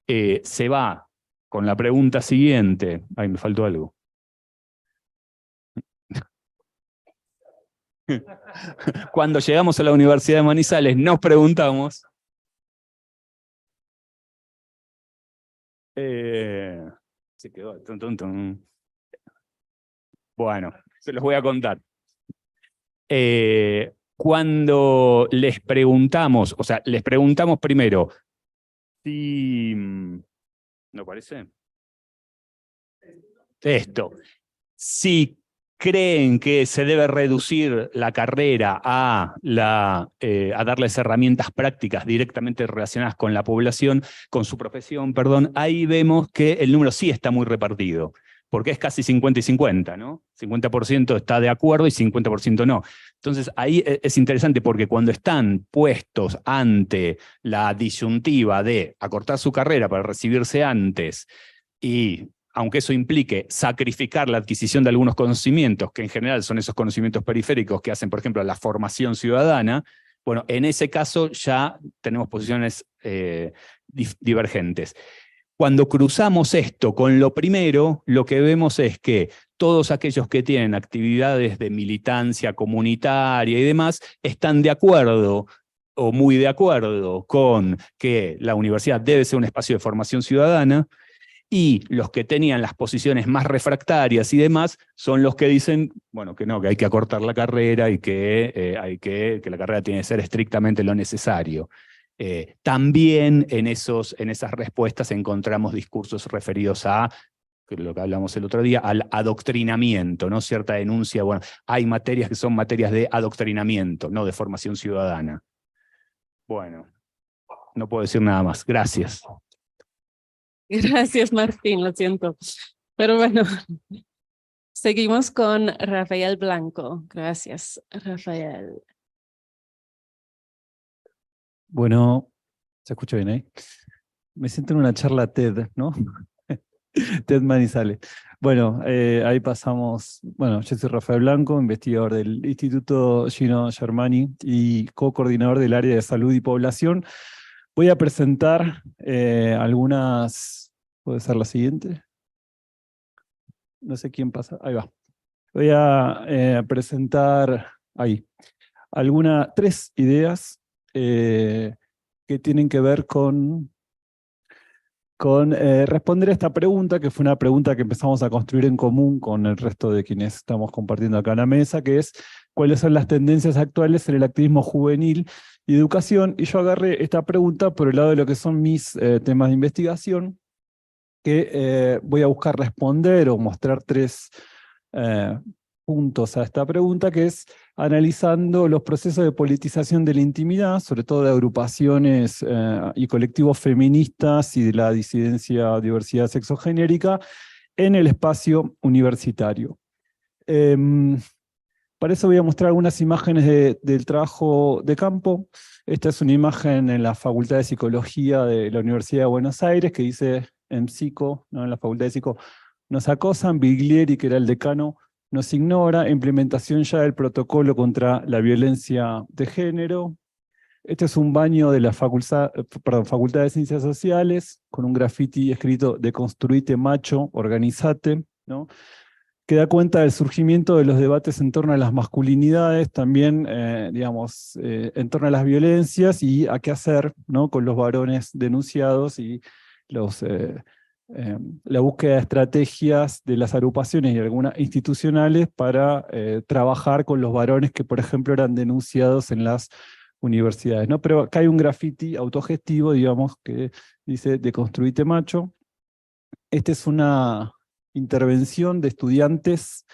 se va con la pregunta siguiente, ay, me faltó algo. Cuando llegamos a la Universidad de Manizales nos preguntamos... Se quedó. Bueno, se los voy a contar. Cuando les preguntamos, o sea, les preguntamos primero si... ¿No parece? Esto. Si creen que se debe reducir la carrera a darles herramientas prácticas directamente relacionadas con la población, con su profesión, perdón, ahí vemos que el número sí está muy repartido, porque es casi 50 y 50, ¿no? 50% está de acuerdo y 50% no. Entonces ahí es interesante porque cuando están puestos ante la disyuntiva de acortar su carrera para recibirse antes y aunque eso implique sacrificar la adquisición de algunos conocimientos, que en general son esos conocimientos periféricos que hacen, por ejemplo, la formación ciudadana, bueno, en ese caso ya tenemos posiciones divergentes. Cuando cruzamos esto con lo primero, lo que vemos es que todos aquellos que tienen actividades de militancia comunitaria y demás están de acuerdo o muy de acuerdo con que la universidad debe ser un espacio de formación ciudadana, y los que tenían las posiciones más refractarias y demás son los que dicen, bueno, que no, que hay que acortar la carrera y que la carrera tiene que ser estrictamente lo necesario. También en esas respuestas encontramos discursos referidos a, que lo que hablamos el otro día, al adoctrinamiento, ¿no? Cierta denuncia, bueno, hay materias que son materias de adoctrinamiento, no de formación ciudadana. Bueno, no puedo decir nada más. Gracias. Gracias, Martín, lo siento. Pero bueno, seguimos con Rafael Blanco. Gracias, Rafael. Bueno, ¿se escucha bien ahí? Me siento en una charla TED, ¿no? TED Manizales. Bueno, ahí pasamos. Bueno, yo soy Rafael Blanco, investigador del Instituto Gino Germani y co-coordinador del área de salud y población. Voy a presentar algunas... ¿Puede ser la siguiente? No sé quién pasa. Ahí va. Voy a presentar ahí tres ideas que tienen que ver con responder a esta pregunta, que fue una pregunta que empezamos a construir en común con el resto de quienes estamos compartiendo acá en la mesa, que es cuáles son las tendencias actuales en el activismo juvenil y educación. Y yo agarré esta pregunta por el lado de lo que son mis temas de investigación, que voy a buscar responder o mostrar tres puntos a esta pregunta, que es analizando los procesos de politización de la intimidad, sobre todo de agrupaciones y colectivos feministas y de la disidencia, diversidad sexogenérica, en el espacio universitario. Para eso voy a mostrar algunas imágenes del trabajo de campo. Esta es una imagen en la Facultad de Psicología de la Universidad de Buenos Aires, que dice en Psico, ¿no? En la Facultad de Psico, nos acosan. Biglieri, que era el decano, no se ignora, implementación ya del protocolo contra la violencia de género. Este es un baño de la Facultad de Ciencias Sociales, con un graffiti escrito "Deconstruite macho, organizate", ¿no? Que da cuenta del surgimiento de los debates en torno a las masculinidades, también, digamos, en torno a las violencias y a qué hacer, ¿no?, con los varones denunciados y la búsqueda de estrategias de las agrupaciones y algunas institucionales para trabajar con los varones que, por ejemplo, eran denunciados en las universidades, ¿no? Pero acá hay un graffiti autogestivo, digamos, que dice "Deconstruite macho". Esta es una intervención de estudiantes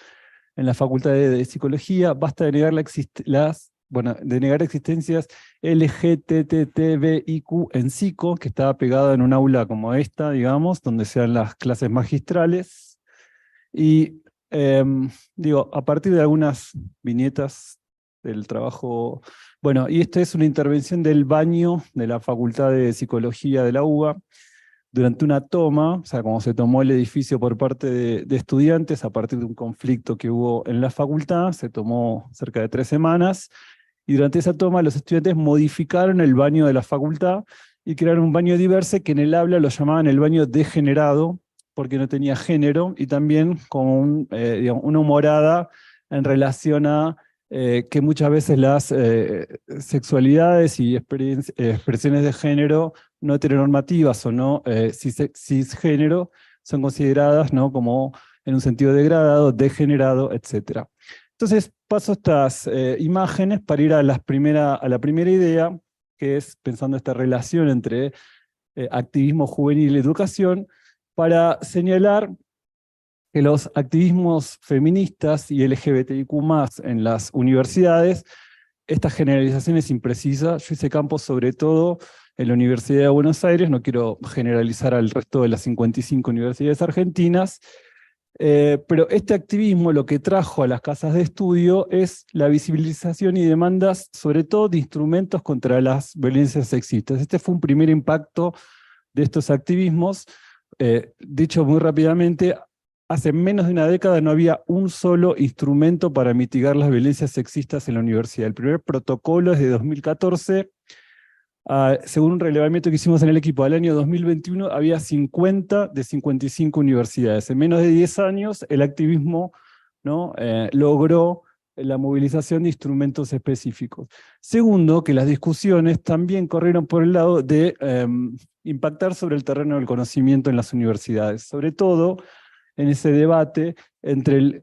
en la Facultad de Psicología. Basta de negar de negar existencias LGTTBIQ en psico, que estaba pegada en un aula como esta, digamos, donde se dan las clases magistrales. Y digo, a partir de algunas viñetas del trabajo, bueno, y esta es una intervención del baño de la Facultad de Psicología de la UBA, durante una toma, o sea, como se tomó el edificio por parte de estudiantes a partir de un conflicto que hubo en la facultad, se tomó cerca de 3 semanas, y durante esa toma los estudiantes modificaron el baño de la facultad y crearon un baño diverso que en el aula lo llamaban el baño degenerado, porque no tenía género, y también como digamos, una humorada en relación a que muchas veces las sexualidades y expresiones de género no heteronormativas o no cisgénero son consideradas, ¿no?, como en un sentido degradado, degenerado, etc. Entonces paso estas imágenes para ir a la primera idea, que es pensando esta relación entre activismo juvenil y educación, para señalar que los activismos feministas y LGBTIQ+ en las universidades, esta generalización es imprecisa. Yo hice campo sobre todo en la Universidad de Buenos Aires, no quiero generalizar al resto de las 55 universidades argentinas, pero este activismo lo que trajo a las casas de estudio es la visibilización y demandas, sobre todo de instrumentos contra las violencias sexistas. Este fue un primer impacto de estos activismos. Dicho muy rápidamente, hace menos de una década no había un solo instrumento para mitigar las violencias sexistas en la universidad. El primer protocolo es de 2014. Según un relevamiento que hicimos en el equipo del año 2021, había 50 de 55 universidades. En menos de 10 años, el activismo, ¿no?, logró la movilización de instrumentos específicos. Segundo, que las discusiones también corrieron por el lado de impactar sobre el terreno del conocimiento en las universidades, sobre todo en ese debate entre el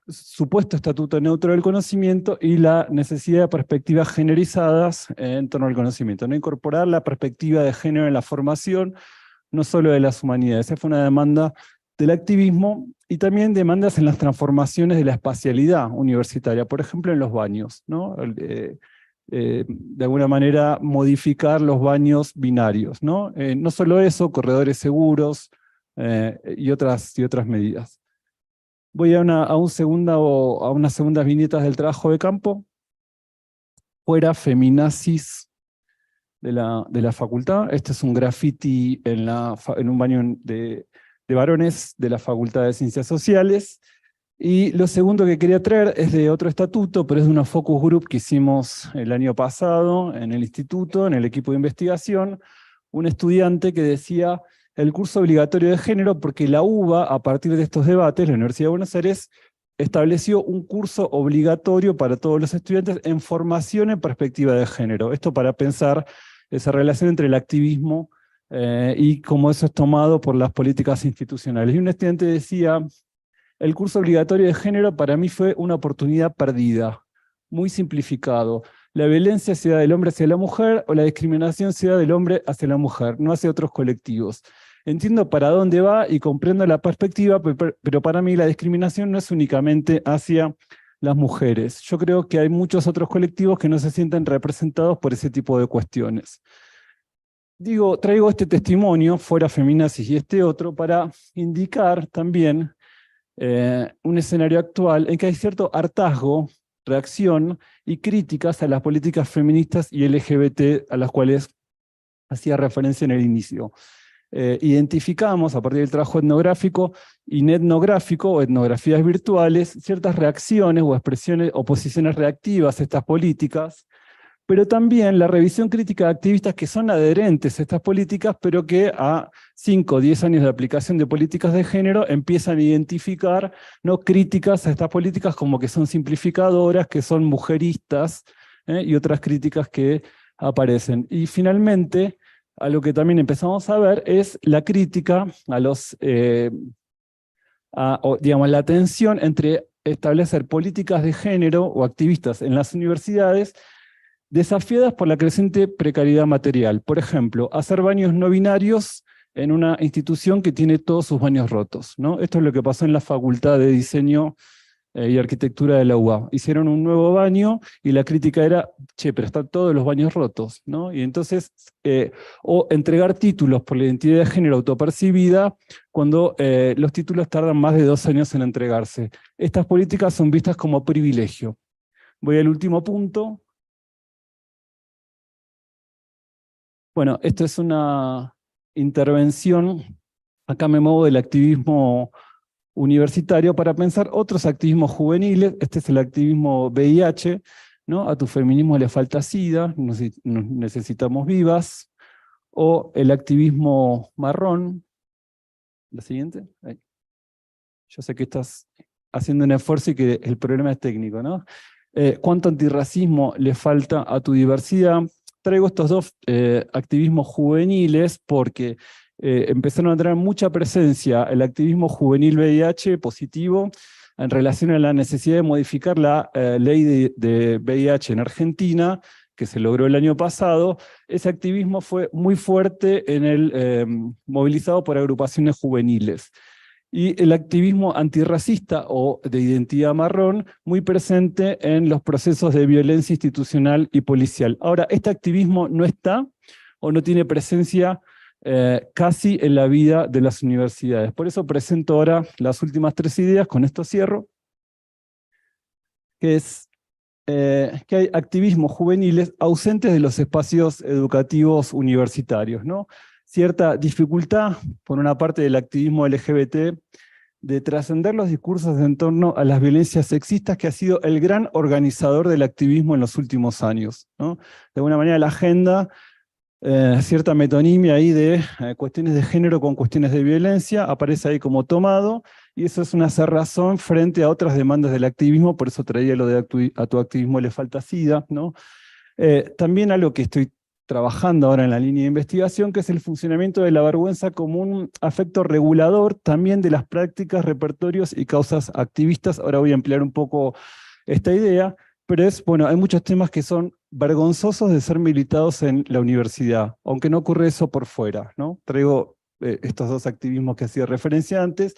supuesto estatuto neutro del conocimiento y la necesidad de perspectivas generizadas en torno al conocimiento, no incorporar la perspectiva de género en la formación, no solo de las humanidades. Esa fue una demanda del activismo, y también demandas en las transformaciones de la espacialidad universitaria, por ejemplo en los baños, ¿no? De alguna manera modificar los baños binarios, ¿no? No solo eso, corredores seguros, y otras medidas. Voy a unas segundas viñetas del trabajo de campo. Fuera feminazis de la facultad. Este es un graffiti en un baño de varones de la Facultad de Ciencias Sociales. Y lo segundo que quería traer es de otro estatuto, pero es de una focus group que hicimos el año pasado en el instituto, en el equipo de investigación. Un estudiante que decía: el curso obligatorio de género, porque la UBA, a partir de estos debates, la Universidad de Buenos Aires estableció un curso obligatorio para todos los estudiantes en formación en perspectiva de género. Esto para pensar esa relación entre el activismo y cómo eso es tomado por las políticas institucionales. Y un estudiante decía: el curso obligatorio de género para mí fue una oportunidad perdida, muy simplificado. La violencia se da del hombre hacia la mujer, o la discriminación se da del hombre hacia la mujer, no hacia otros colectivos. Entiendo para dónde va y comprendo la perspectiva, pero para mí la discriminación no es únicamente hacia las mujeres. Yo creo que hay muchos otros colectivos que no se sienten representados por ese tipo de cuestiones. Traigo este testimonio, fuera feminazis y este otro, para indicar también un escenario actual en que hay cierto hartazgo, reacción y críticas a las políticas feministas y LGBT a las cuales hacía referencia en el inicio. identificamos a partir del trabajo etnográfico y etnográfico o etnografías virtuales ciertas reacciones o expresiones o posiciones reactivas a estas políticas, pero también la revisión crítica de activistas que son adherentes a estas políticas, pero que a 5 o 10 años de aplicación de políticas de género empiezan a identificar, ¿no?, críticas a estas políticas como que son simplificadoras, que son mujeristas, y otras críticas que aparecen. Y finalmente, a lo que también empezamos a ver es la crítica a los, digamos, la tensión entre establecer políticas de género o activistas en las universidades desafiadas por la creciente precariedad material. Por ejemplo, hacer baños no binarios en una institución que tiene todos sus baños rotos, ¿no? Esto es lo que pasó en la Facultad de Diseño y Arquitectura de la UBA. Hicieron un nuevo baño y la crítica era, che, pero están todos los baños rotos, ¿no? Y entonces, o entregar títulos por la identidad de género autopercibida cuando los títulos tardan más de 2 años en entregarse. Estas políticas son vistas como privilegio. Voy al último punto. Bueno, esto es una intervención, acá me muevo del activismo universitario para pensar otros activismos juveniles. Este es el activismo VIH, ¿no? A tu feminismo le falta SIDA, nos necesitamos vivas, o el activismo marrón. La siguiente. Ahí. Yo sé que estás haciendo un esfuerzo y que el problema es técnico, ¿no? ¿Cuánto antirracismo le falta a tu diversidad? Traigo estos 2 activismos juveniles porque empezaron a tener mucha presencia el activismo juvenil VIH positivo en relación a la necesidad de modificar la ley de VIH en Argentina, que se logró el año pasado. Ese activismo fue muy fuerte movilizado por agrupaciones juveniles. Y el activismo antirracista o de identidad marrón, muy presente en los procesos de violencia institucional y policial. Ahora, este activismo no está o no tiene presencia casi en la vida de las universidades. Por eso presento ahora las últimas 3 ideas, con esto cierro, que es que hay activismos juveniles ausentes de los espacios educativos universitarios, ¿no? Cierta dificultad, por una parte del activismo LGBT, de trascender los discursos en torno a las violencias sexistas, que ha sido el gran organizador del activismo en los últimos años, ¿no? De alguna manera la agenda, cierta metonimia ahí de cuestiones de género con cuestiones de violencia, aparece ahí como tomado, y eso es una cerrazón frente a otras demandas del activismo, por eso traía lo de a tu activismo le falta SIDA, ¿no? También algo que estoy trabajando ahora en la línea de investigación, que es el funcionamiento de la vergüenza como un afecto regulador también de las prácticas, repertorios y causas activistas. Ahora voy a ampliar un poco esta idea, pero bueno, hay muchos temas que son vergonzosos de ser militados en la universidad, aunque no ocurre eso por fuera, ¿no? Traigo estos 2 activismos que hacía referencia antes,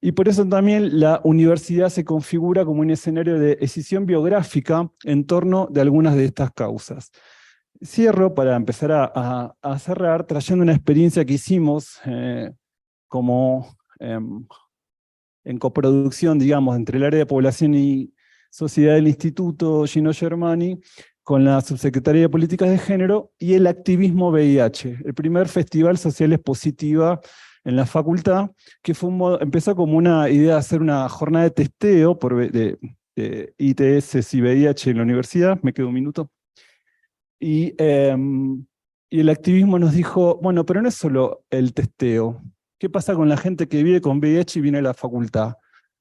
y por eso también la universidad se configura como un escenario de escisión biográfica en torno de algunas de estas causas. Cierro para empezar a cerrar trayendo una experiencia que hicimos en coproducción, digamos, entre el área de población y sociedad del Instituto Gino Germani, con la Subsecretaría de Políticas de Género y el activismo VIH, el primer festival Sociales Positiva en la facultad, que empezó como una idea de hacer una jornada de testeo de ITS y VIH en la universidad. Me queda un minuto. Y el activismo nos dijo, bueno, pero no es solo el testeo. ¿Qué pasa con la gente que vive con VIH y viene a la facultad?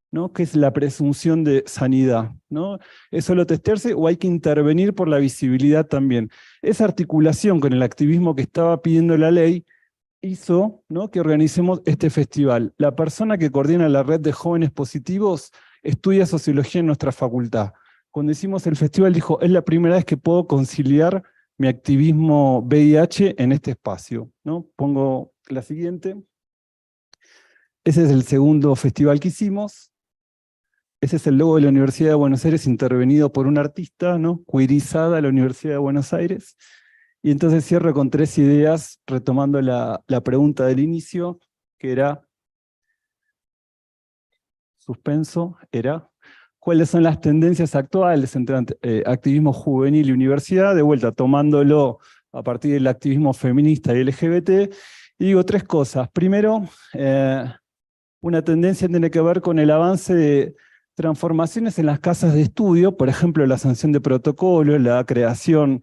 ¿No? ¿Qué es la presunción de sanidad? ¿No? ¿Es solo testearse o hay que intervenir por la visibilidad también? Esa articulación con el activismo que estaba pidiendo la ley hizo, ¿no?, que organicemos este festival. La persona que coordina la red de jóvenes positivos estudia sociología en nuestra facultad. Cuando hicimos el festival dijo, es la primera vez que puedo conciliar mi activismo VIH en este espacio, ¿no? Pongo la siguiente. Ese es el segundo festival que hicimos. Ese es el logo de la Universidad de Buenos Aires intervenido por un artista, ¿no?, queerizada a la Universidad de Buenos Aires. Y entonces cierro con 3 ideas, retomando la pregunta del inicio, que era, suspenso, era, ¿cuáles son las tendencias actuales entre activismo juvenil y universidad? De vuelta, tomándolo a partir del activismo feminista y LGBT, Y digo tres cosas. Primero, una tendencia tiene que ver con el avance de transformaciones en las casas de estudio, por ejemplo, la sanción de protocolos, la creación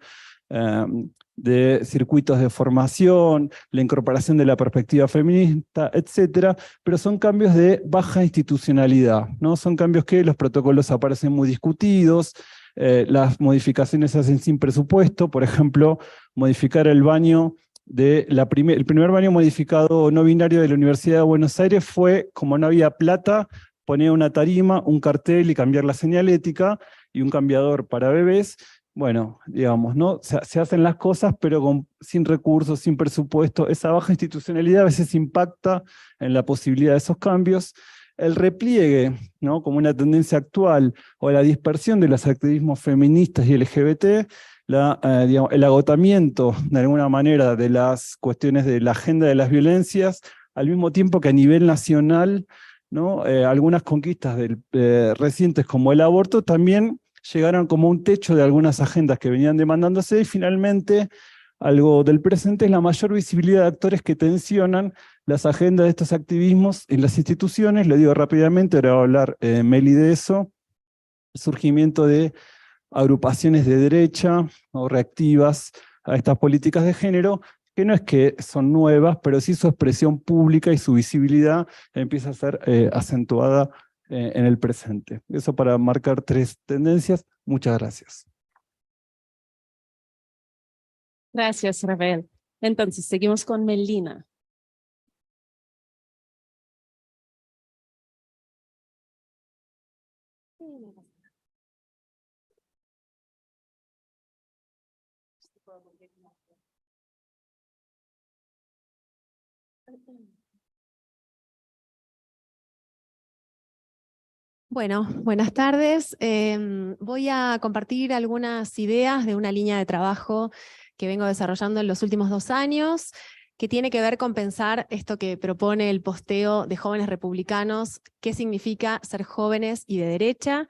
de circuitos de formación, la incorporación de la perspectiva feminista, etcétera, pero son cambios de baja institucionalidad, ¿no? Son cambios que los protocolos aparecen muy discutidos, las modificaciones se hacen sin presupuesto, por ejemplo, modificar el baño el primer baño modificado no binario de la Universidad de Buenos Aires fue, como no había plata, poner una tarima, un cartel y cambiar la señalética, y un cambiador para bebés. Bueno, digamos, ¿no? Se hacen las cosas, pero sin recursos, sin presupuesto. Esa baja institucionalidad a veces impacta en la posibilidad de esos cambios. El repliegue, ¿no? Como una tendencia actual, o la dispersión de los activismos feministas y LGBT, digamos, el agotamiento, de alguna manera, de las cuestiones de la agenda de las violencias, al mismo tiempo que a nivel nacional, ¿no? Algunas conquistas recientes como el aborto también llegaron como un techo de algunas agendas que venían demandándose, y finalmente algo del presente es la mayor visibilidad de actores que tensionan las agendas de estos activismos en las instituciones. Lo digo rápidamente, ahora va a hablar Meli de eso. El surgimiento de agrupaciones de derecha o reactivas a estas políticas de género, que no es que son nuevas, pero sí su expresión pública y su visibilidad empieza a ser acentuada en el presente. Eso para marcar tres tendencias. Muchas gracias. Gracias, Rafael. Entonces, seguimos con Melina. Bueno, buenas tardes. Voy a compartir algunas ideas de una línea de trabajo que vengo desarrollando en los últimos 2 años, que tiene que ver con pensar esto que propone el posteo de Jóvenes Republicanos, qué significa ser jóvenes y de derecha.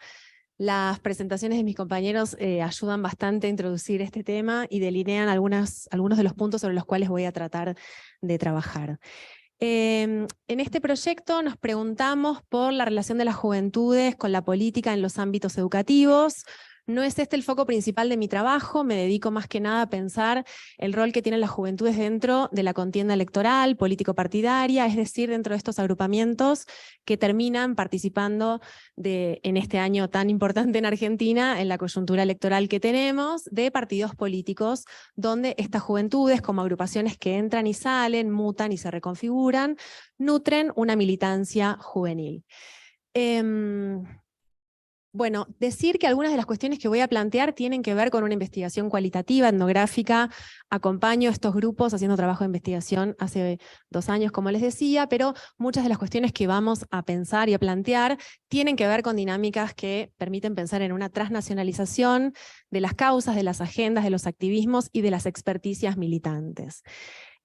Las presentaciones de mis compañeros ayudan bastante a introducir este tema y delinean algunos de los puntos sobre los cuales voy a tratar de trabajar. En este proyecto nos preguntamos por la relación de las juventudes con la política en los ámbitos educativos. No es este el foco principal de mi trabajo, me dedico más que nada a pensar el rol que tienen las juventudes dentro de la contienda electoral, político-partidaria, es decir, dentro de estos agrupamientos que terminan participando en este año tan importante en Argentina, en la coyuntura electoral que tenemos, de partidos políticos, donde estas juventudes, como agrupaciones que entran y salen, mutan y se reconfiguran, nutren una militancia juvenil. Bueno, decir que algunas de las cuestiones que voy a plantear tienen que ver con una investigación cualitativa, etnográfica. Acompaño a estos grupos haciendo trabajo de investigación hace 2 años, como les decía, pero muchas de las cuestiones que vamos a pensar y a plantear tienen que ver con dinámicas que permiten pensar en una transnacionalización de las causas, de las agendas, de los activismos y de las experticias militantes.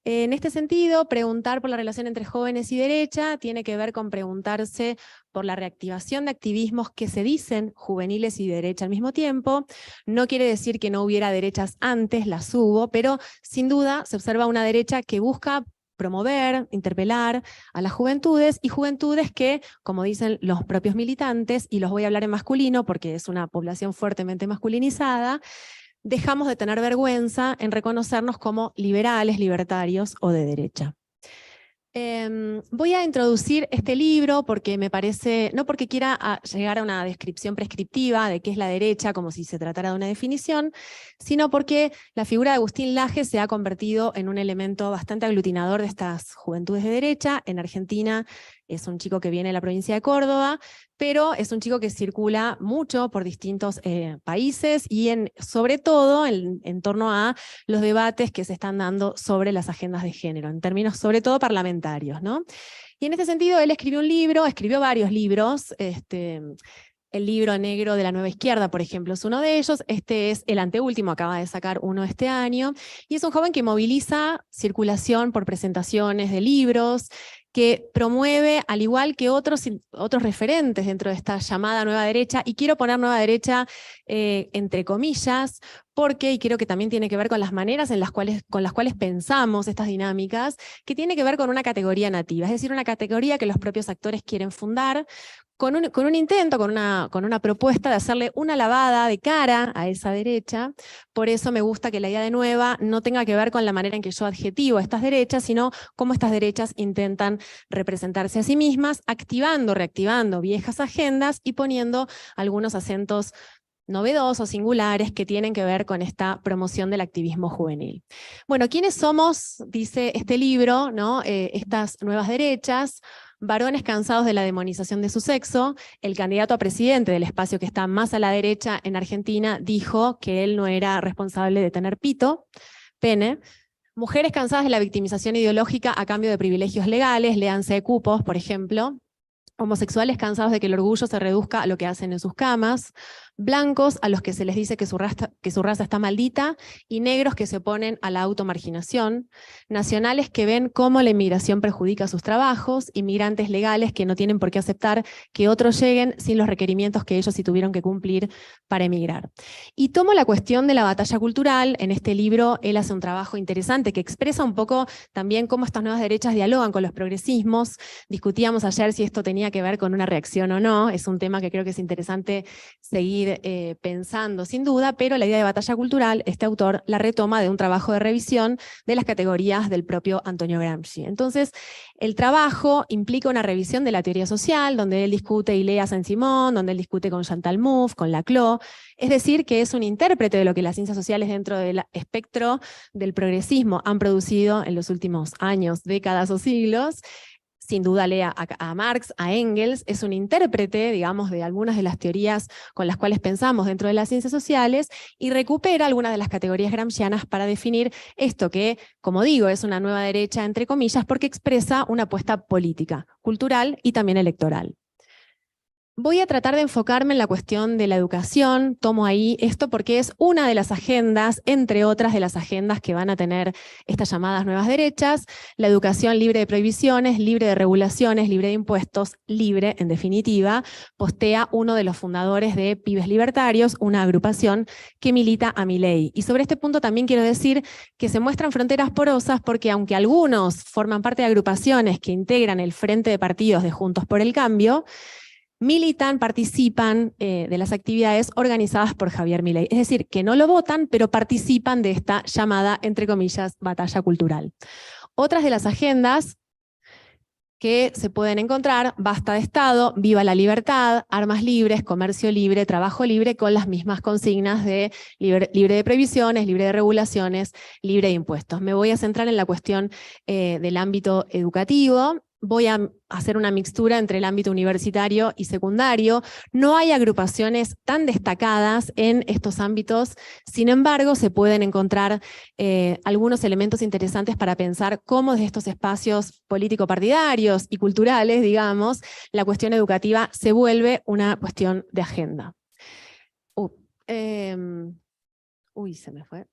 En este sentido, preguntar por la relación entre jóvenes y derecha tiene que ver con preguntarse por la reactivación de activismos que se dicen juveniles y de derecha al mismo tiempo. No quiere decir que no hubiera derechas antes, las hubo, pero sin duda se observa una derecha que busca promover, interpelar a las juventudes, y juventudes que, como dicen los propios militantes, y los voy a hablar en masculino porque es una población fuertemente masculinizada, dejamos de tener vergüenza en reconocernos como liberales, libertarios o de derecha. Voy a introducir este libro porque me parece, no porque quiera llegar a una descripción prescriptiva de qué es la derecha, como si se tratara de una definición, sino porque la figura de Agustín Laje se ha convertido en un elemento bastante aglutinador de estas juventudes de derecha. En Argentina es un chico que viene de la provincia de Córdoba, pero es un chico que circula mucho por distintos países y sobre todo en torno a los debates que se están dando sobre las agendas de género, en términos sobre todo parlamentarios, ¿no? Y en este sentido él escribió varios libros, El libro negro de la nueva izquierda, por ejemplo, es uno de ellos. Este es el anteúltimo, acaba de sacar uno este año. Y es un joven que moviliza circulación por presentaciones de libros, que promueve, al igual que otros referentes dentro de esta llamada nueva derecha, y quiero poner nueva derecha entre comillas, porque, y creo que también tiene que ver con las maneras con las cuales pensamos estas dinámicas, que tiene que ver con una categoría nativa, es decir, una categoría que los propios actores quieren fundar, con un intento, con una propuesta de hacerle una lavada de cara a esa derecha. Por eso me gusta que la idea de nueva no tenga que ver con la manera en que yo adjetivo a estas derechas, sino cómo estas derechas intentan representarse a sí mismas, activando, reactivando viejas agendas y poniendo algunos acentos novedosos, singulares, que tienen que ver con esta promoción del activismo juvenil. Bueno, ¿quiénes somos? Dice este libro, ¿no? Estas nuevas derechas, varones cansados de la demonización de su sexo. El candidato a presidente del espacio que está más a la derecha en Argentina dijo que él no era responsable de tener pene. Mujeres cansadas de la victimización ideológica a cambio de privilegios legales, léanse cupos, por ejemplo. Homosexuales cansados de que el orgullo se reduzca a lo que hacen en sus camas, blancos a los que se les dice que su raza está maldita, y negros que se oponen a la automarginación, nacionales que ven cómo la inmigración perjudica sus trabajos, inmigrantes legales que no tienen por qué aceptar que otros lleguen sin los requerimientos que ellos sí tuvieron que cumplir para emigrar. Y tomo la cuestión de la batalla cultural. En este libro él hace un trabajo interesante que expresa un poco también cómo estas nuevas derechas dialogan con los progresismos. Discutíamos ayer si esto tenía que ver con una reacción o no, es un tema que creo que es interesante seguir pensando sin duda, pero la idea de batalla cultural, este autor la retoma de un trabajo de revisión de las categorías del propio Antonio Gramsci. Entonces, el trabajo implica una revisión de la teoría social, donde él discute y lee a Saint-Simon, donde él discute con Chantal Mouffe, con Laclau, es decir, que es un intérprete de lo que las ciencias sociales dentro del espectro del progresismo han producido en los últimos años, décadas o siglos. Sin duda lee a Marx, a Engels, es un intérprete, digamos, de algunas de las teorías con las cuales pensamos dentro de las ciencias sociales, y recupera algunas de las categorías gramscianas para definir esto que, como digo, es una nueva derecha, entre comillas, porque expresa una apuesta política, cultural y también electoral. Voy a tratar de enfocarme en la cuestión de la educación. Tomo ahí esto porque es una de las agendas, entre otras de las agendas que van a tener estas llamadas nuevas derechas. La educación libre de prohibiciones, libre de regulaciones, libre de impuestos, libre, en definitiva, postea uno de los fundadores de Pibes Libertarios, una agrupación que milita a Milei. Y sobre este punto también quiero decir que se muestran fronteras porosas porque aunque algunos forman parte de agrupaciones que integran el Frente de Partidos de Juntos por el Cambio, militan, participan de las actividades organizadas por Javier Milei. Es decir, que no lo votan, pero participan de esta llamada, entre comillas, batalla cultural. Otras de las agendas que se pueden encontrar: basta de Estado, viva la libertad, armas libres, comercio libre, trabajo libre, con las mismas consignas de libre de prohibiciones, libre de regulaciones, libre de impuestos. Me voy a centrar en la cuestión del ámbito educativo. Voy a hacer una mixtura entre el ámbito universitario y secundario. No hay agrupaciones tan destacadas en estos ámbitos, sin embargo, se pueden encontrar algunos elementos interesantes para pensar cómo desde estos espacios político-partidarios y culturales, digamos, la cuestión educativa se vuelve una cuestión de agenda. Se me fue.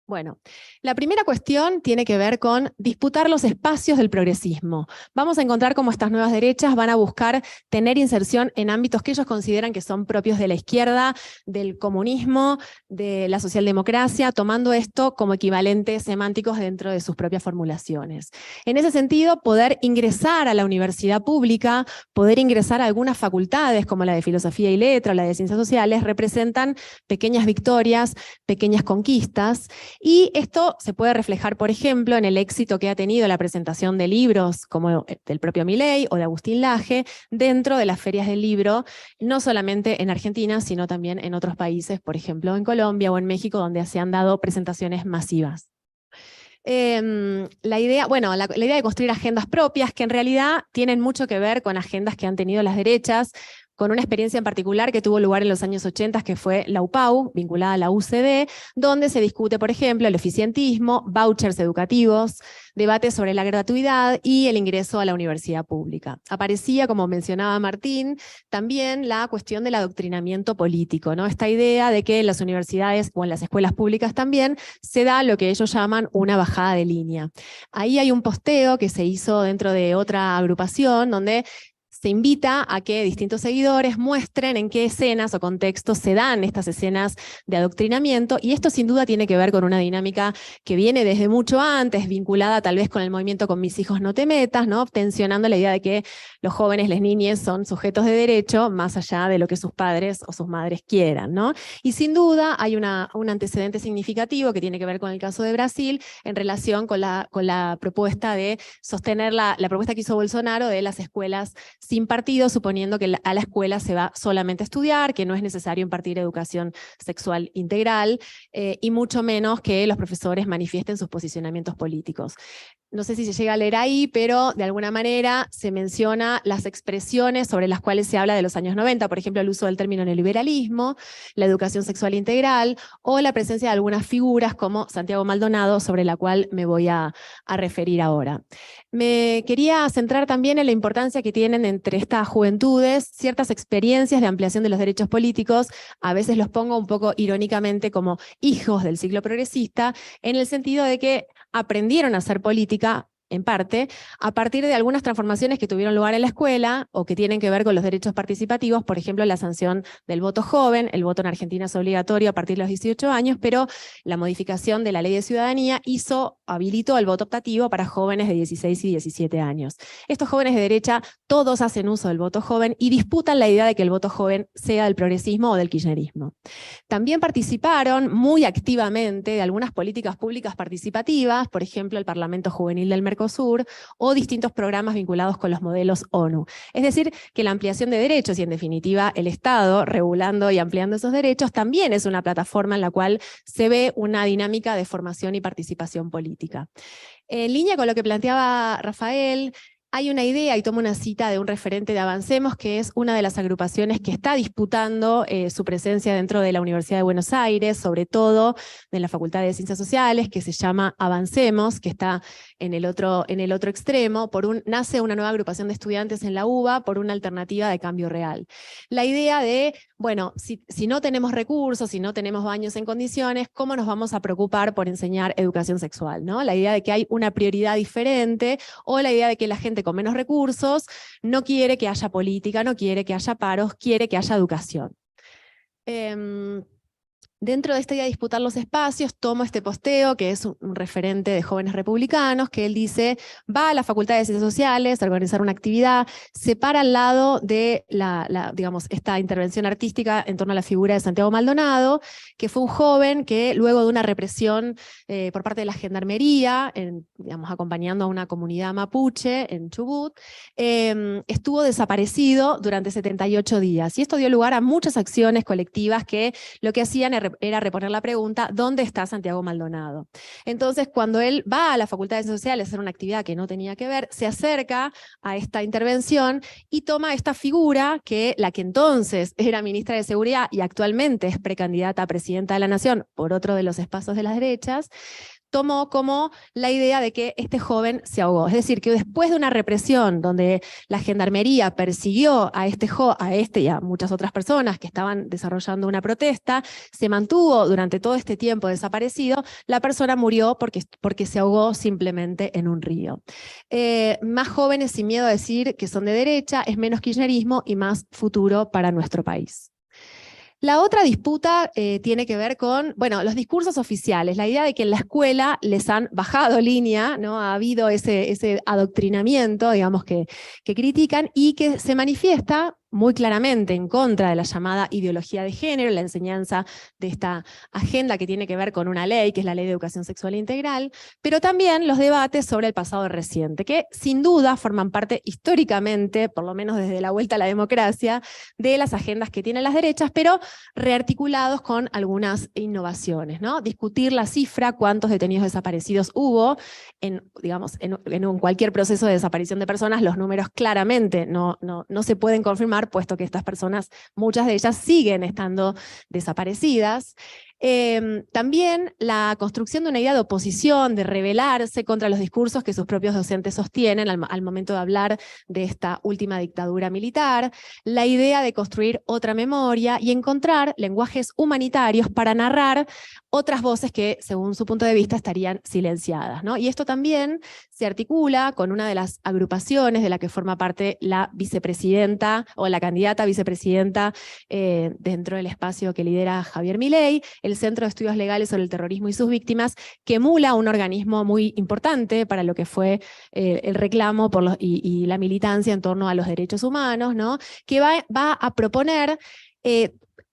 Bueno, la primera cuestión tiene que ver con disputar los espacios del progresismo. Vamos a encontrar cómo estas nuevas derechas van a buscar tener inserción en ámbitos que ellos consideran que son propios de la izquierda, del comunismo, de la socialdemocracia, tomando esto como equivalentes semánticos dentro de sus propias formulaciones. En ese sentido, poder ingresar a la universidad pública, poder ingresar a algunas facultades como la de Filosofía y Letra o la de Ciencias Sociales, representan pequeñas victorias, pequeñas conquistas. Y esto se puede reflejar, por ejemplo, en el éxito que ha tenido la presentación de libros como del propio Milei o de Agustín Laje dentro de las ferias del libro, no solamente en Argentina, sino también en otros países, por ejemplo en Colombia o en México, donde se han dado presentaciones masivas. La idea de construir agendas propias, que en realidad tienen mucho que ver con agendas que han tenido las derechas, con una experiencia en particular que tuvo lugar en los años 80, que fue la UPAU, vinculada a la UCD, donde se discute, por ejemplo, el eficientismo, vouchers educativos, debates sobre la gratuidad y el ingreso a la universidad pública. Aparecía, como mencionaba Martín, también la cuestión del adoctrinamiento político, ¿no? Esta idea de que en las universidades o en las escuelas públicas también se da lo que ellos llaman una bajada de línea. Ahí hay un posteo que se hizo dentro de otra agrupación donde se invita a que distintos seguidores muestren en qué escenas o contextos se dan estas escenas de adoctrinamiento, y esto sin duda tiene que ver con una dinámica que viene desde mucho antes, vinculada tal vez con el movimiento Con mis hijos no te metas, ¿no? Tensionando la idea de que los jóvenes, las niñas, son sujetos de derecho más allá de lo que sus padres o sus madres quieran, ¿no? Y sin duda hay un antecedente significativo que tiene que ver con el caso de Brasil en relación con la propuesta de sostener la propuesta que hizo Bolsonaro de las escuelas sin partido, suponiendo que a la escuela se va solamente a estudiar, que no es necesario impartir educación sexual integral, y mucho menos que los profesores manifiesten sus posicionamientos políticos. No sé si se llega a leer ahí, pero de alguna manera se menciona las expresiones sobre las cuales se habla de los años 90, por ejemplo, el uso del término neoliberalismo, la educación sexual integral, o la presencia de algunas figuras como Santiago Maldonado, sobre la cual me voy a referir ahora. Me quería centrar también en la importancia que tienen entre estas juventudes ciertas experiencias de ampliación de los derechos políticos. A veces los pongo un poco irónicamente como hijos del ciclo progresista, en el sentido de que aprendieron a hacer política, en parte, a partir de algunas transformaciones que tuvieron lugar en la escuela o que tienen que ver con los derechos participativos, por ejemplo, la sanción del voto joven. El voto en Argentina es obligatorio a partir de los 18 años, pero la modificación de la Ley de Ciudadanía habilitó el voto optativo para jóvenes de 16 y 17 años. Estos jóvenes de derecha todos hacen uso del voto joven y disputan la idea de que el voto joven sea del progresismo o del kirchnerismo. También participaron muy activamente de algunas políticas públicas participativas, por ejemplo, el Parlamento Juvenil del Mercosur, o distintos programas vinculados con los modelos ONU. Es decir, que la ampliación de derechos y en definitiva el Estado regulando y ampliando esos derechos también es una plataforma en la cual se ve una dinámica de formación y participación política. En línea con lo que planteaba Rafael, hay una idea, y tomo una cita de un referente de Avancemos, que es una de las agrupaciones que está disputando su presencia dentro de la Universidad de Buenos Aires, sobre todo de la Facultad de Ciencias Sociales, que se llama Avancemos, que está en el otro extremo. Nace una nueva agrupación de estudiantes en la UBA por una alternativa de cambio real. La idea de, bueno, si no tenemos recursos, si no tenemos baños en condiciones, ¿cómo nos vamos a preocupar por enseñar educación sexual, ¿no? La idea de que hay una prioridad diferente, o la idea de que la gente con menos recursos no quiere que haya política, no quiere que haya paros, quiere que haya educación. Dentro de esta idea de disputar los espacios, tomo este posteo, que es un referente de jóvenes republicanos, que él dice, va a la Facultad de Ciencias Sociales a organizar una actividad, se para al lado de digamos, esta intervención artística en torno a la figura de Santiago Maldonado, que fue un joven que luego de una represión por parte de la Gendarmería, digamos, acompañando a una comunidad mapuche en Chubut, estuvo desaparecido durante 78 días. Y esto dio lugar a muchas acciones colectivas que lo que hacían era reponer la pregunta, ¿dónde está Santiago Maldonado? Entonces, cuando él va a la Facultad de Ciencias Sociales a hacer una actividad que no tenía que ver, se acerca a esta intervención y toma esta figura, la que entonces era ministra de Seguridad y actualmente es precandidata a presidenta de la Nación por otro de los espacios de las derechas, tomó como la idea de que este joven se ahogó. Es decir, que después de una represión donde la Gendarmería persiguió a este y a muchas otras personas que estaban desarrollando una protesta, se mantuvo durante todo este tiempo desaparecido, la persona murió porque se ahogó simplemente en un río. Más jóvenes sin miedo a decir que son de derecha, es menos kirchnerismo y más futuro para nuestro país. La otra disputa tiene que ver con, bueno, los discursos oficiales, la idea de que en la escuela les han bajado línea, ¿no? Ha habido ese adoctrinamiento, digamos, que critican y que se manifiesta muy claramente en contra de la llamada ideología de género, la enseñanza de esta agenda que tiene que ver con una ley, que es la Ley de Educación Sexual Integral, pero también los debates sobre el pasado reciente, que sin duda forman parte históricamente, por lo menos desde la vuelta a la democracia, de las agendas que tienen las derechas, pero rearticulados con algunas innovaciones, ¿no? Discutir la cifra, cuántos detenidos desaparecidos hubo, en cualquier proceso de desaparición de personas, los números claramente no se pueden confirmar retomar, puesto que estas personas, muchas de ellas siguen estando desaparecidas. También la construcción de una idea de oposición, de rebelarse contra los discursos que sus propios docentes sostienen al momento de hablar de esta última dictadura militar, la idea de construir otra memoria y encontrar lenguajes humanitarios para narrar otras voces que, según su punto de vista, estarían silenciadas, ¿no? Y esto también se articula con una de las agrupaciones de la que forma parte la vicepresidenta o la candidata a vicepresidenta dentro del espacio que lidera Javier Milei, el Centro de Estudios Legales sobre el Terrorismo y sus Víctimas, que emula un organismo muy importante para lo que fue el reclamo por y la militancia en torno a los derechos humanos, ¿no? Que va a proponer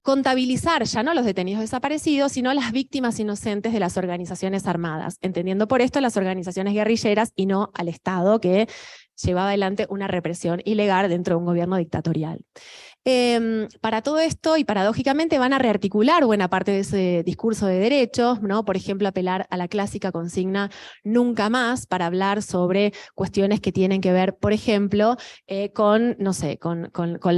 contabilizar ya no los detenidos desaparecidos, sino las víctimas inocentes de las organizaciones armadas, entendiendo por esto las organizaciones guerrilleras y no al Estado que llevaba adelante una represión ilegal dentro de un gobierno dictatorial. Para todo esto, y paradójicamente, van a rearticular buena parte de ese discurso de derechos, ¿no? Por ejemplo, apelar a la clásica consigna nunca más para hablar sobre cuestiones que tienen que ver, por ejemplo, con, no sé, con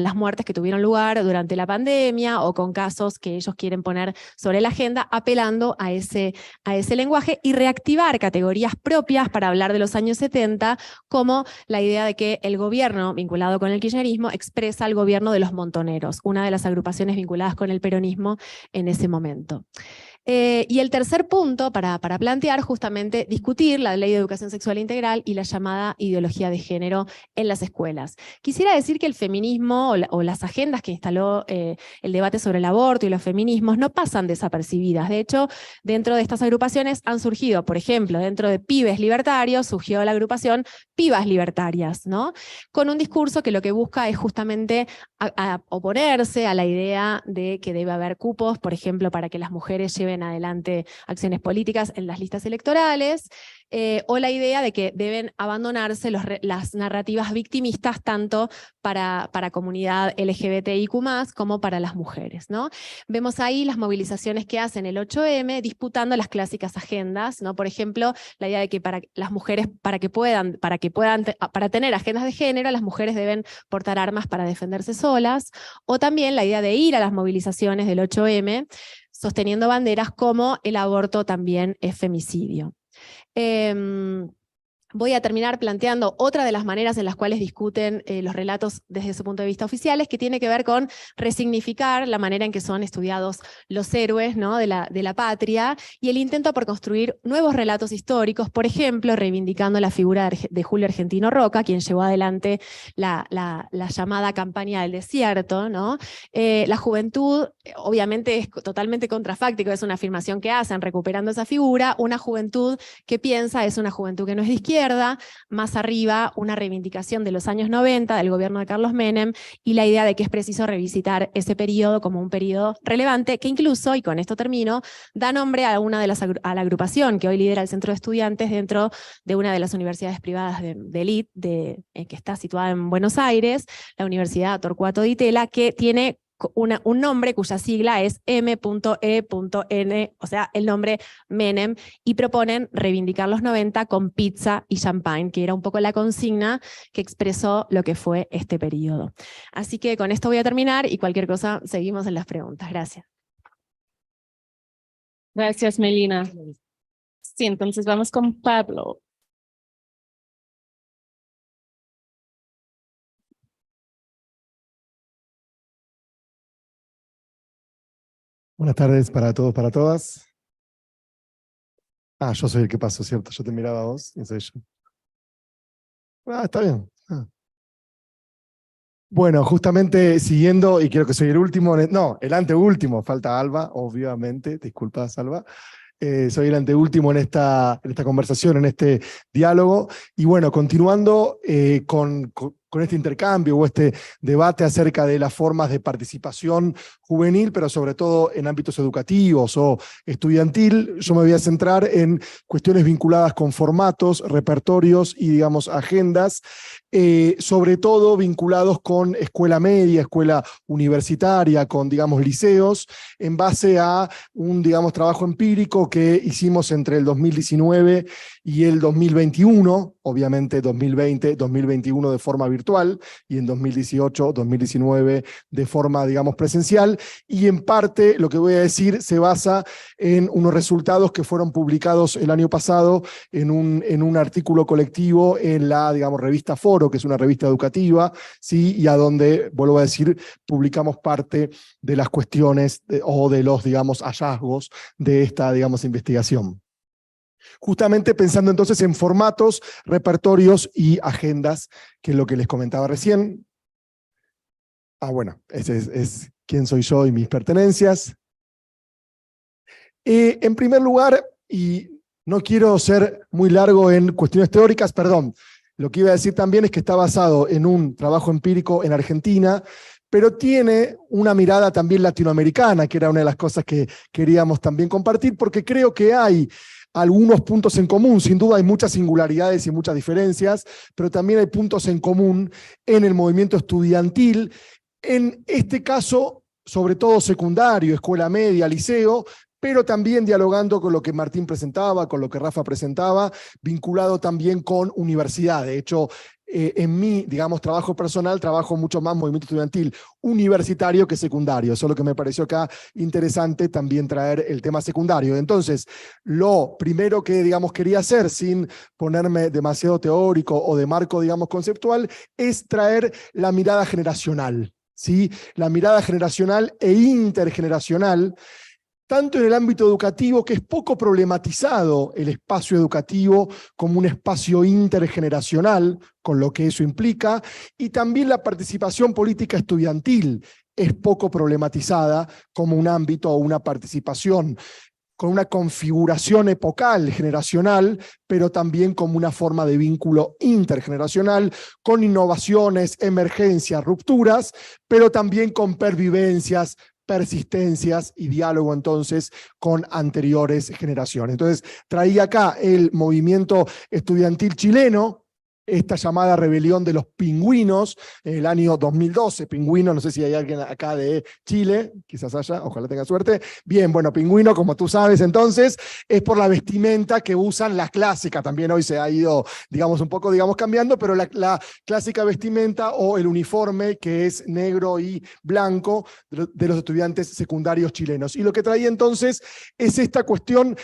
las muertes que tuvieron lugar durante la pandemia o con casos que ellos quieren poner sobre la agenda, apelando a ese lenguaje y reactivar categorías propias para hablar de los años 70, como la idea de que el gobierno vinculado con el kirchnerismo expresa al gobierno de los montoneros, una de las agrupaciones vinculadas con el peronismo en ese momento. Y el tercer punto para plantear, justamente, discutir la Ley de Educación Sexual Integral y la llamada ideología de género en las escuelas. Quisiera decir que el feminismo o las agendas que instaló el debate sobre el aborto y los feminismos no pasan desapercibidas. De hecho, dentro de estas agrupaciones han surgido, por ejemplo, dentro de Pibes Libertarios, surgió la agrupación Pibas Libertarias, ¿no? Con un discurso que lo que busca es justamente a oponerse a la idea de que debe haber cupos, por ejemplo, para que las mujeres lleven adelante acciones políticas en las listas electorales, o la idea de que deben abandonarse las narrativas victimistas tanto para comunidad LGBTIQ+, como para las mujeres, ¿no? Vemos ahí las movilizaciones que hacen el 8M disputando las clásicas agendas, ¿no? Por ejemplo, la idea de que para las mujeres, para tener agendas de género, las mujeres deben portar armas para defenderse solas, o también la idea de ir a las movilizaciones del 8M sosteniendo banderas como el aborto también es femicidio. Voy a terminar planteando otra de las maneras en las cuales discuten los relatos desde su punto de vista oficiales, que tiene que ver con resignificar la manera en que son estudiados los héroes, ¿no? de la patria, y el intento por construir nuevos relatos históricos, por ejemplo, reivindicando la figura de Julio Argentino Roca, quien llevó adelante la llamada campaña del desierto, ¿no? La juventud, obviamente, es totalmente contrafáctico, es una afirmación que hacen, recuperando esa figura. Una juventud que piensa es una juventud que no es de izquierda. Más arriba, una reivindicación de los años 90 del gobierno de Carlos Menem y la idea de que es preciso revisitar ese periodo como un periodo relevante que incluso, y con esto termino, da nombre a a la agrupación que hoy lidera el Centro de Estudiantes dentro de una de las universidades privadas de elite que está situada en Buenos Aires, la Universidad Torcuato Di Tella, que tiene un nombre cuya sigla es M.E.N, o sea, el nombre Menem, y proponen reivindicar los 90 con pizza y champagne, que era un poco la consigna que expresó lo que fue este periodo. Así que con esto voy a terminar y cualquier cosa seguimos en las preguntas. Gracias. Gracias, Melina. Sí, entonces vamos con Pablo. Buenas tardes para todos, para todas. Yo soy el que paso, ¿cierto? Yo te miraba a vos y soy yo. Está bien. Bueno, justamente siguiendo, y creo que soy el último, no, el anteúltimo, falta Alba, obviamente, disculpa, Alba. Soy el anteúltimo en esta conversación, en este diálogo. Y bueno, continuando con este intercambio o este debate acerca de las formas de participación juvenil, pero sobre todo en ámbitos educativos o estudiantil, yo me voy a centrar en cuestiones vinculadas con formatos, repertorios y, digamos, agendas, sobre todo vinculados con escuela media, escuela universitaria, con, digamos, liceos, en base a un, digamos, trabajo empírico que hicimos entre el 2019 y el 2021, obviamente 2020, 2021 de forma virtual, virtual, y en 2018, 2019 de forma, digamos, presencial, y en parte lo que voy a decir se basa en unos resultados que fueron publicados el año pasado en un artículo colectivo en la, digamos, revista Foro, que es una revista educativa, ¿sí? Y a donde, vuelvo a decir, publicamos parte de las cuestiones o de los, digamos, hallazgos de esta, digamos, investigación. Justamente pensando entonces en formatos, repertorios y agendas, que es lo que les comentaba recién. Bueno, ese es quién soy yo y mis pertenencias. En primer lugar, y no quiero ser muy largo en cuestiones teóricas, perdón, lo que iba a decir también es que está basado en un trabajo empírico en Argentina, pero tiene una mirada también latinoamericana, que era una de las cosas que queríamos también compartir, porque creo que hay algunos puntos en común. Sin duda hay muchas singularidades y muchas diferencias, pero también hay puntos en común en el movimiento estudiantil, en este caso, sobre todo secundario, escuela media, liceo, pero también dialogando con lo que Martín presentaba, con lo que Rafa presentaba, vinculado también con universidad. De hecho, en mi, digamos, trabajo personal, trabajo mucho más movimiento estudiantil universitario que secundario. Eso es lo que me pareció acá interesante también traer el tema secundario. Entonces, lo primero que, digamos, quería hacer, sin ponerme demasiado teórico o de marco, digamos, conceptual, es traer la mirada generacional, ¿sí? La mirada generacional e intergeneracional, tanto en el ámbito educativo, que es poco problematizado el espacio educativo como un espacio intergeneracional, con lo que eso implica, y también la participación política estudiantil es poco problematizada como un ámbito o una participación con una configuración epocal, generacional, pero también como una forma de vínculo intergeneracional, con innovaciones, emergencias, rupturas, pero también con pervivencias, persistencias y diálogo entonces con anteriores generaciones. Entonces traía acá el movimiento estudiantil chileno, esta llamada rebelión de los pingüinos, en el año 2012, pingüino, no sé si hay alguien acá de Chile, quizás haya, ojalá tenga suerte. Bien, bueno, pingüino, como tú sabes entonces, es por la vestimenta que usan, la clásica, también hoy se ha ido, digamos, un poco, digamos, cambiando, pero la clásica vestimenta o el uniforme que es negro y blanco de los estudiantes secundarios chilenos. Y lo que traía entonces es esta cuestión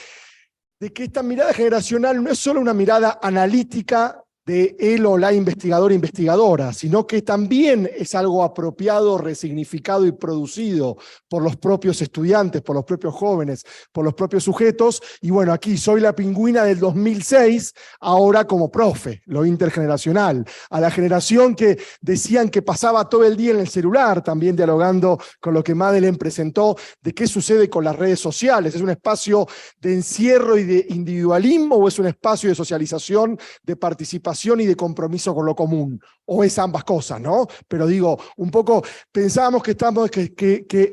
de que esta mirada generacional no es solo una mirada analítica de él o la investigador investigadora, sino que también es algo apropiado, resignificado y producido por los propios estudiantes, por los propios jóvenes, por los propios sujetos. Y bueno, aquí soy la pingüina del 2006, ahora como profe, lo intergeneracional, a la generación que decían que pasaba todo el día en el celular, también dialogando con lo que Madeleine presentó de qué sucede con las redes sociales. ¿Es un espacio de encierro y de individualismo o es un espacio de socialización, de participación y de compromiso con lo común? O es ambas cosas, ¿no? Pero digo, un poco pensábamos que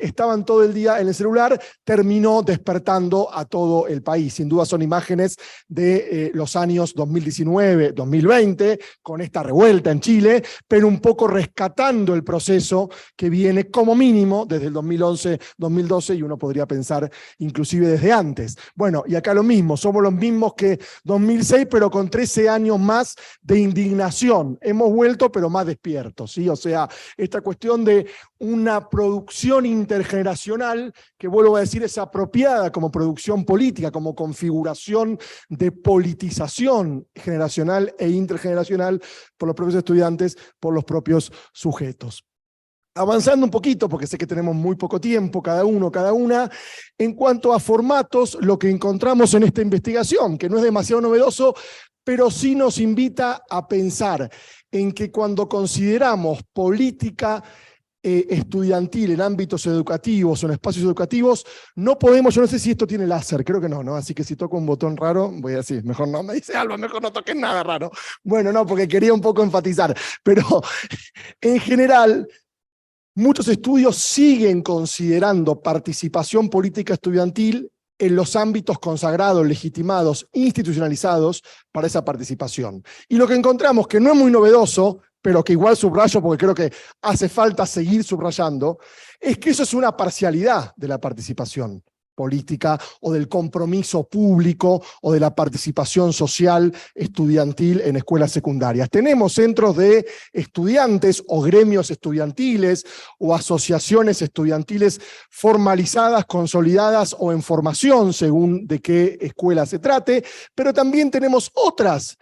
estaban todo el día en el celular, terminó despertando a todo el país. Sin duda son imágenes de los años 2019, 2020, con esta revuelta en Chile, pero un poco rescatando el proceso que viene como mínimo desde el 2011, 2012, y uno podría pensar inclusive desde antes. Bueno, y acá lo mismo, somos los mismos que 2006, pero con 13 años más de indignación. Hemos vuelto, pero más despiertos, ¿sí? O sea, esta cuestión de una producción intergeneracional, que vuelvo a decir, es apropiada como producción política, como configuración de politización generacional e intergeneracional por los propios estudiantes, por los propios sujetos. Avanzando un poquito, porque sé que tenemos muy poco tiempo, cada uno, cada una, en cuanto a formatos, lo que encontramos en esta investigación, que no es demasiado novedoso, pero sí nos invita a pensar en que cuando consideramos política estudiantil en ámbitos educativos o en espacios educativos, no podemos, yo no sé si esto tiene láser, creo que no, así que si toco un botón raro, voy a decir, mejor no, me dice Alba, mejor no toques nada raro. Bueno, no, porque quería un poco enfatizar, pero en general, muchos estudios siguen considerando participación política estudiantil en los ámbitos consagrados, legitimados, institucionalizados para esa participación. Y lo que encontramos, que no es muy novedoso, pero que igual subrayo porque creo que hace falta seguir subrayando, es que eso es una parcialidad de la participación. política o del compromiso público o de la participación social estudiantil en escuelas secundarias. Tenemos centros de estudiantes o gremios estudiantiles o asociaciones estudiantiles formalizadas, consolidadas o en formación, según de qué escuela se trate, pero también tenemos otros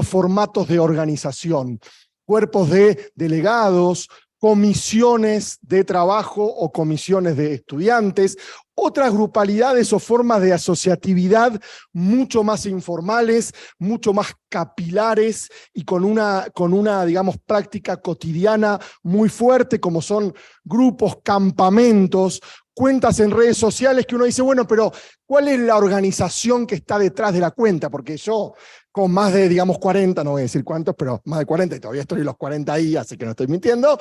formatos de organización, cuerpos de delegados, comisiones de trabajo o comisiones de estudiantes, otras grupalidades o formas de asociatividad mucho más informales, mucho más capilares y con una, digamos, práctica cotidiana muy fuerte, como son grupos, campamentos, cuentas en redes sociales que uno dice, bueno, pero ¿cuál es la organización que está detrás de la cuenta? Porque yo, con más de, digamos, 40, no voy a decir cuántos, pero más de 40, y todavía estoy en los 40 ahí, así que no estoy mintiendo,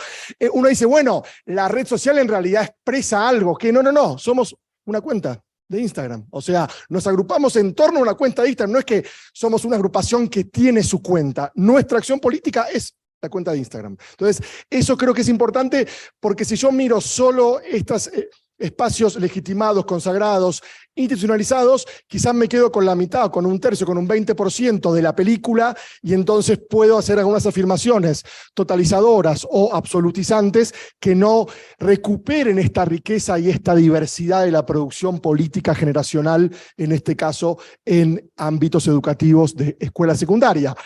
uno dice, bueno, la red social en realidad expresa algo, que no, somos una cuenta de Instagram. O sea, nos agrupamos en torno a una cuenta de Instagram, no es que somos una agrupación que tiene su cuenta, nuestra acción política es la cuenta de Instagram. Entonces, eso creo que es importante, porque si yo miro solo estos espacios legitimados, consagrados, institucionalizados, quizás me quedo con la mitad, con un tercio, con un 20% de la película, y entonces puedo hacer algunas afirmaciones totalizadoras o absolutizantes que no recuperen esta riqueza y esta diversidad de la producción política generacional, en este caso en ámbitos educativos de escuela secundaria.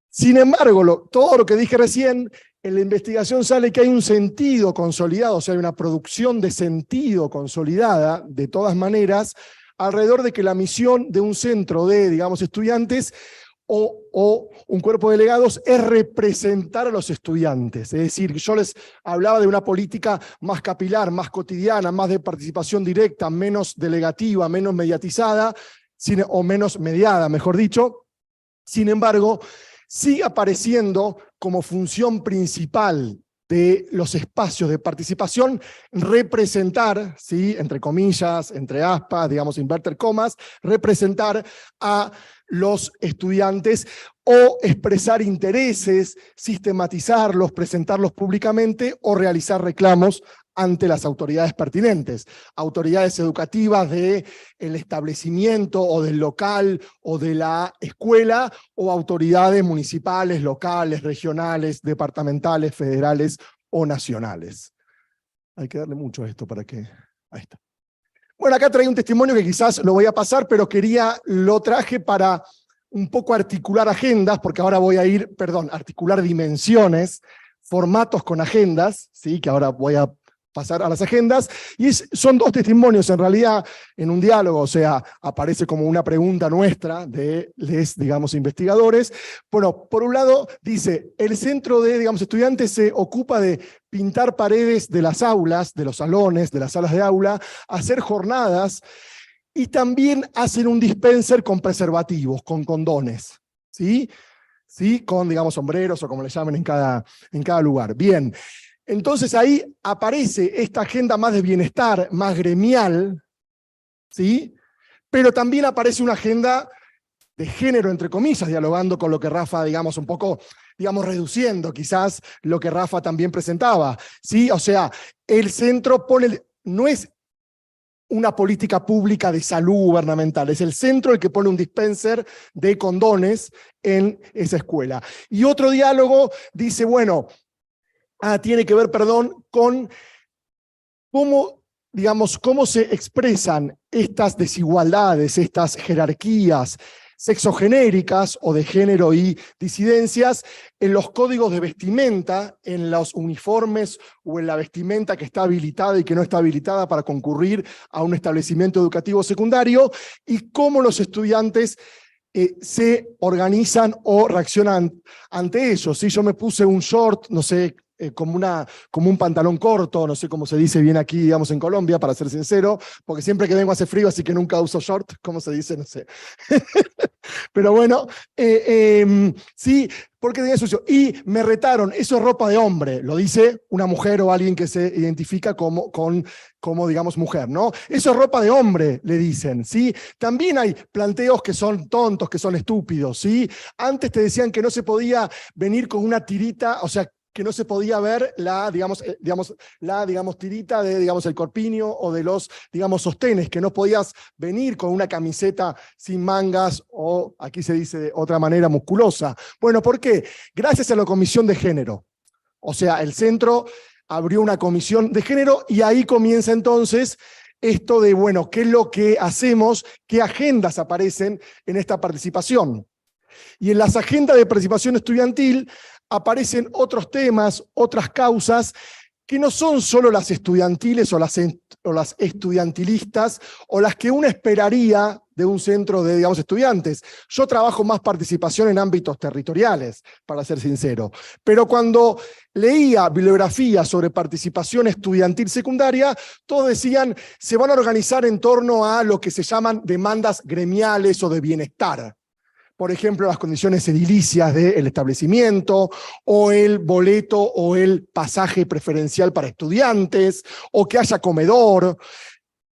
Sin embargo, todo lo que dije recién, en la investigación sale que hay un sentido consolidado, o sea, hay una producción de sentido consolidada, de todas maneras, alrededor de que la misión de un centro de, digamos, estudiantes o un cuerpo de delegados es representar a los estudiantes. Es decir, yo les hablaba de una política más capilar, más cotidiana, más de participación directa, menos delegativa, menos mediatizada, o menos mediada, mejor dicho. Sin embargo, sigue apareciendo como función principal de los espacios de participación representar, ¿sí? Entre comillas, entre aspas, digamos, inverter comas, representar a los estudiantes o expresar intereses, sistematizarlos, presentarlos públicamente o realizar reclamos ante las autoridades pertinentes, autoridades educativas del establecimiento o del local o de la escuela, o autoridades municipales, locales, regionales, departamentales, federales o nacionales. Hay que darle mucho a esto para que... Ahí está. Bueno, acá traí un testimonio que quizás lo voy a pasar, pero lo traje para un poco articular agendas, porque ahora voy a articular dimensiones, formatos con agendas, ¿sí? Que ahora voy a pasar a las agendas, y son dos testimonios en realidad en un diálogo, o sea, aparece como una pregunta nuestra de los, digamos, investigadores. Bueno, por un lado dice, el centro de, digamos, estudiantes se ocupa de pintar paredes de las aulas, de los salones, de las salas de aula, hacer jornadas, y también hacen un dispenser con preservativos, con condones, ¿sí? ¿Sí? Con, digamos, sombreros o como le llamen en cada lugar. Bien. Entonces ahí aparece esta agenda más de bienestar, más gremial, ¿sí? Pero también aparece una agenda de género, entre comillas, dialogando con lo que Rafa, digamos, un poco, digamos, reduciendo quizás lo que Rafa también presentaba, ¿sí? O sea, el centro no es una política pública de salud gubernamental, es el centro el que pone un dispenser de condones en esa escuela. Y otro diálogo dice, bueno, tiene que ver, con cómo se expresan estas desigualdades, estas jerarquías sexogenéricas o de género y disidencias en los códigos de vestimenta, en los uniformes o en la vestimenta que está habilitada y que no está habilitada para concurrir a un establecimiento educativo secundario, y cómo los estudiantes se organizan o reaccionan ante ellos. ¿Sí? Yo me puse un short, no sé, como un pantalón corto, no sé cómo se dice bien aquí, digamos, en Colombia, para ser sincero, porque siempre que vengo hace frío, así que nunca uso short, ¿cómo se dice? No sé. Pero bueno, sí, porque tenía sucio. Y me retaron, eso es ropa de hombre, lo dice una mujer o alguien que se identifica como digamos, mujer, ¿no? Eso es ropa de hombre, le dicen, ¿sí? También hay planteos que son tontos, que son estúpidos, ¿sí? Antes te decían que no se podía venir con una tirita, o sea, que no se podía ver la tirita de, el corpiño o de los, sostenes, que no podías venir con una camiseta sin mangas o, aquí se dice de otra manera, musculosa. Bueno, ¿por qué? Gracias a la comisión de género. O sea, el centro abrió una comisión de género y ahí comienza entonces esto de, bueno, ¿qué es lo que hacemos? ¿Qué agendas aparecen en esta participación? Y en las agendas de participación estudiantil aparecen otros temas, otras causas, que no son solo las estudiantiles o las estudiantilistas o las que uno esperaría de un centro de, estudiantes. Yo trabajo más participación en ámbitos territoriales, para ser sincero. Pero cuando leía bibliografía sobre participación estudiantil secundaria, todos decían, se van a organizar en torno a lo que se llaman demandas gremiales o de bienestar. Por ejemplo, las condiciones edilicias del establecimiento, o el boleto o el pasaje preferencial para estudiantes, o que haya comedor.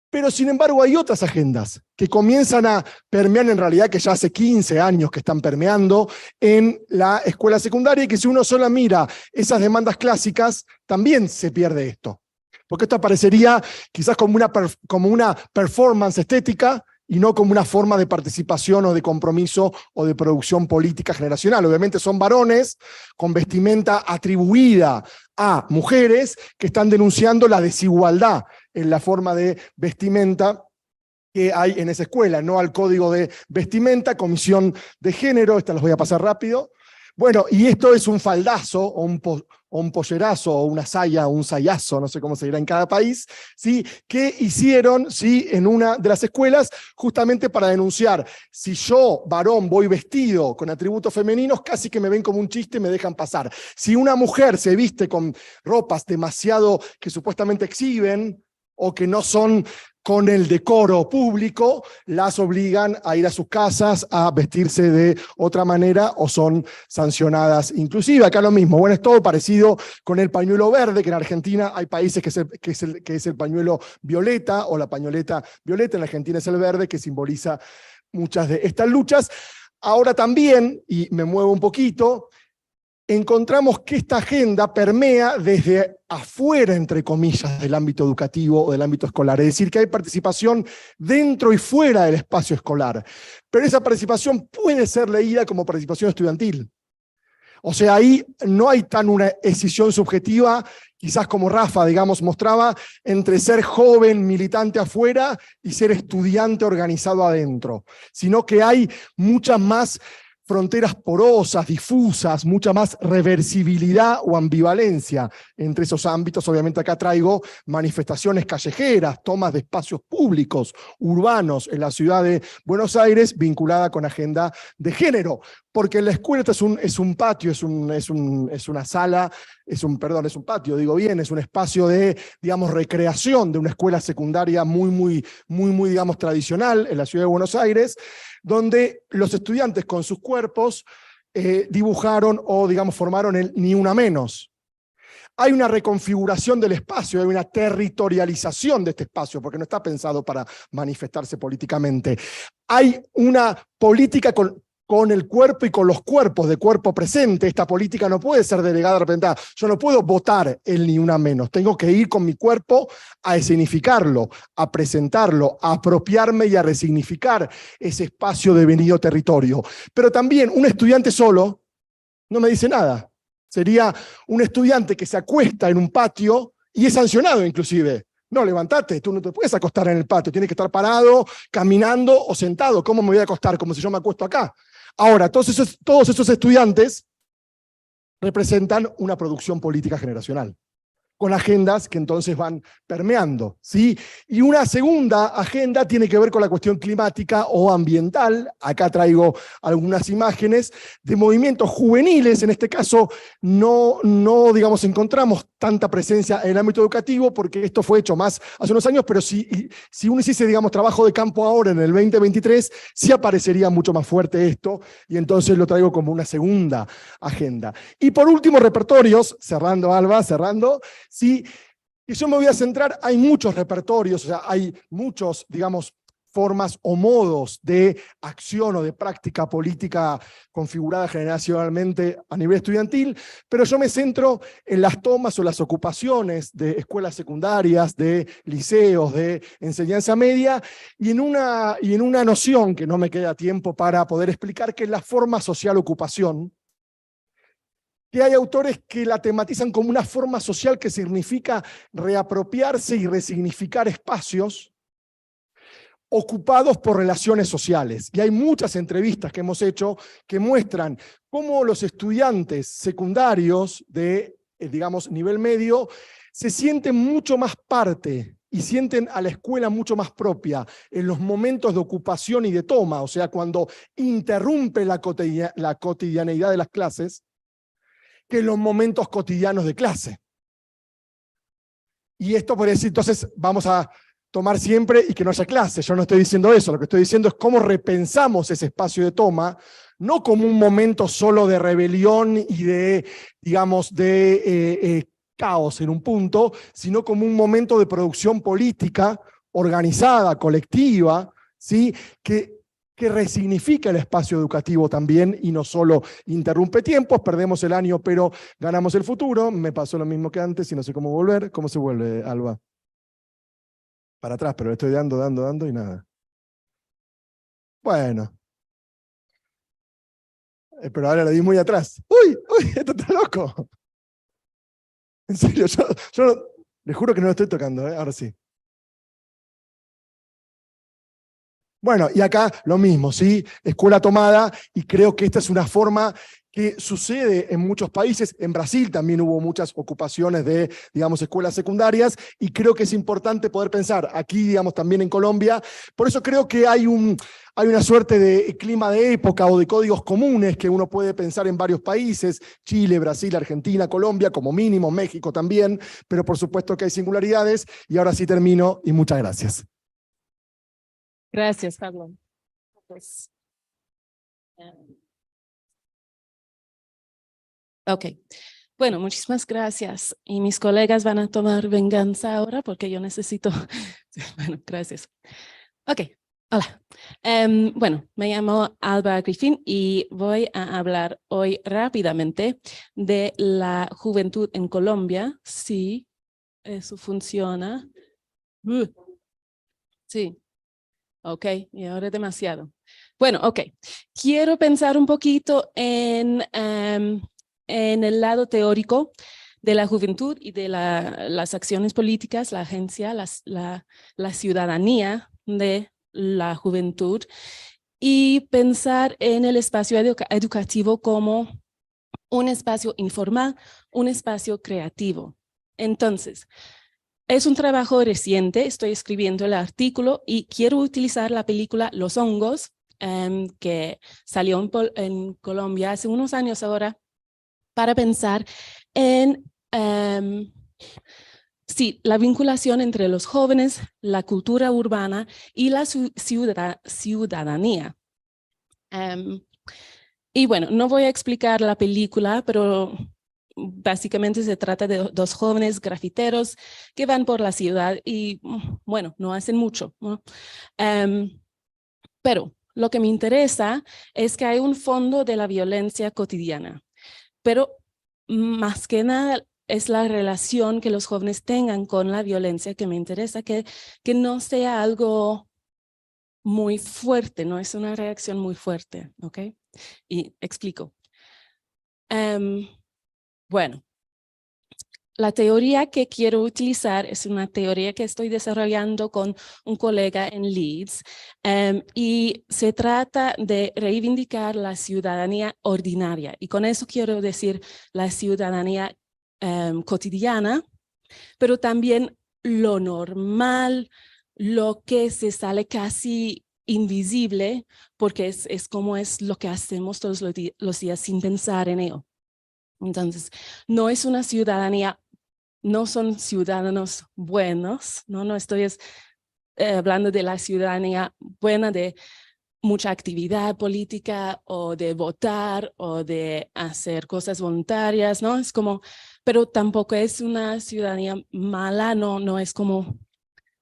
Pero sin embargo hay otras agendas que comienzan a permear en realidad, que ya hace 15 años que están permeando en la escuela secundaria, y que si uno solo mira esas demandas clásicas, también se pierde esto. Porque esto aparecería quizás como una performance estética, y no como una forma de participación o de compromiso o de producción política generacional. Obviamente son varones con vestimenta atribuida a mujeres que están denunciando la desigualdad en la forma de vestimenta que hay en esa escuela, no al código de vestimenta, comisión de género, estas las voy a pasar rápido. Bueno, y esto es un faldazo o un pollerazo o una saya o un sayazo, no sé cómo se dirá en cada país, ¿sí? Que hicieron, ¿sí?, en una de las escuelas justamente para denunciar, si yo, varón, voy vestido con atributos femeninos, casi que me ven como un chiste y me dejan pasar. Si una mujer se viste con ropas demasiado que supuestamente exhiben o que no son con el decoro público, las obligan a ir a sus casas a vestirse de otra manera o son sancionadas. Inclusive acá lo mismo, bueno, es todo parecido con el pañuelo verde, que en Argentina hay países que es el pañuelo violeta o la pañoleta violeta, en Argentina es el verde, que simboliza muchas de estas luchas. Ahora también, y me muevo un poquito, encontramos que esta agenda permea desde afuera, entre comillas, del ámbito educativo o del ámbito escolar. Es decir, que hay participación dentro y fuera del espacio escolar. Pero esa participación puede ser leída como participación estudiantil. O sea, ahí no hay tan una escisión subjetiva, quizás como Rafa, mostraba, entre ser joven militante afuera y ser estudiante organizado adentro, sino que hay muchas más fronteras porosas, difusas, mucha más reversibilidad o ambivalencia entre esos ámbitos. Obviamente acá traigo manifestaciones callejeras, tomas de espacios públicos, urbanos en la ciudad de Buenos Aires, vinculada con agenda de género. Porque en la escuela es un patio, es una sala, es un patio, digo bien, es un espacio de, recreación de una escuela secundaria muy, tradicional en la ciudad de Buenos Aires, donde los estudiantes con sus cuerpos dibujaron o, formaron el Ni Una Menos. Hay una reconfiguración del espacio, hay una territorialización de este espacio, porque no está pensado para manifestarse políticamente. Hay una política con el cuerpo y con los cuerpos, de cuerpo presente. Esta política no puede ser delegada, representada. Yo no puedo votar el Ni Una Menos. Tengo que ir con mi cuerpo a escenificarlo, a presentarlo, a apropiarme y a resignificar ese espacio devenido territorio. Pero también un estudiante solo no me dice nada. Sería un estudiante que se acuesta en un patio y es sancionado inclusive. No, levantate, tú no te puedes acostar en el patio, tienes que estar parado, caminando o sentado. ¿Cómo me voy a acostar? Como si yo me acuesto acá. Ahora, todos esos estudiantes representan una producción política generacional, con agendas que entonces van permeando, ¿sí? Y una segunda agenda tiene que ver con la cuestión climática o ambiental. Acá traigo algunas imágenes de movimientos juveniles. En este caso no encontramos tanta presencia en el ámbito educativo, porque esto fue hecho más hace unos años, pero si uno hiciese, trabajo de campo ahora en el 2023, sí aparecería mucho más fuerte esto, y entonces lo traigo como una segunda agenda. Y por último, repertorios, cerrando, Alba, sí, y yo me voy a centrar, hay muchos repertorios, o sea, hay muchos, formas o modos de acción o de práctica política configurada generacionalmente a nivel estudiantil, pero yo me centro en las tomas o las ocupaciones de escuelas secundarias, de liceos, de enseñanza media, y en una noción que no me queda tiempo para poder explicar, que es la forma social ocupación, que hay autores que la tematizan como una forma social que significa reapropiarse y resignificar espacios ocupados por relaciones sociales. Y hay muchas entrevistas que hemos hecho que muestran cómo los estudiantes secundarios de, digamos, nivel medio, se sienten mucho más parte y sienten a la escuela mucho más propia en los momentos de ocupación y de toma, o sea, cuando interrumpe la cotidianeidad de las clases, que en los momentos cotidianos de clase. Y esto por decir, entonces vamos a tomar siempre y que no haya clase. Yo no estoy diciendo eso, lo que estoy diciendo es cómo repensamos ese espacio de toma, no como un momento solo de rebelión y de, digamos, de caos en un punto, sino como un momento de producción política organizada, colectiva, ¿sí? que resignifica el espacio educativo también y no solo interrumpe tiempos, perdemos el año pero ganamos el futuro. Me pasó lo mismo que antes y no sé cómo volver. ¿Cómo se vuelve, Alba? Para atrás, pero le estoy dando y nada. Bueno. Pero ahora lo di muy atrás. ¡Uy! Esto está loco. En serio, yo les juro que no lo estoy tocando, ahora sí. Bueno, y acá lo mismo, ¿sí? Escuela tomada, y creo que esta es una forma que sucede en muchos países. En Brasil también hubo muchas ocupaciones de, digamos, escuelas secundarias, y creo que es importante poder pensar aquí, digamos, también en Colombia. Por eso creo que hay una suerte de clima de época o de códigos comunes que uno puede pensar en varios países: Chile, Brasil, Argentina, Colombia, como mínimo, México también, pero por supuesto que hay singularidades. Y ahora sí termino, y muchas gracias. Gracias, Pablo. Pues, ok. Bueno, muchísimas gracias. Y mis colegas van a tomar venganza ahora porque yo necesito... Bueno, gracias. Ok, hola. Bueno, me llamo Alba Griffin y voy a hablar hoy rápidamente de la juventud en Colombia. Sí, eso funciona. Sí. Ok, y ahora es demasiado. Bueno, ok. Quiero pensar un poquito en el lado teórico de la juventud y de las acciones políticas, la agencia, la ciudadanía de la juventud, y pensar en el espacio educativo como un espacio informal, un espacio creativo. Entonces, es un trabajo reciente, estoy escribiendo el artículo y quiero utilizar la película Los Hongos, que salió en Colombia hace unos años ahora, para pensar en sí, la vinculación entre los jóvenes, la cultura urbana y la ciudadanía. Y bueno, no voy a explicar la película, pero básicamente se trata de dos jóvenes grafiteros que van por la ciudad y, bueno, no hacen mucho, ¿no? Pero lo que me interesa es que hay un fondo de la violencia cotidiana, pero más que nada es la relación que los jóvenes tengan con la violencia que me interesa, que no sea algo muy fuerte, no es una reacción muy fuerte, ¿ok? Y explico. Bueno, la teoría que quiero utilizar es una teoría que estoy desarrollando con un colega en Leeds, y se trata de reivindicar la ciudadanía ordinaria, y con eso quiero decir la ciudadanía cotidiana, pero también lo normal, lo que se sale casi invisible, porque es como es lo que hacemos todos los días sin pensar en ello. Entonces, no es una ciudadanía, no son ciudadanos buenos, no estoy hablando de la ciudadanía buena de mucha actividad política o de votar o de hacer cosas voluntarias, ¿no? Es como, pero tampoco es una ciudadanía mala, no es como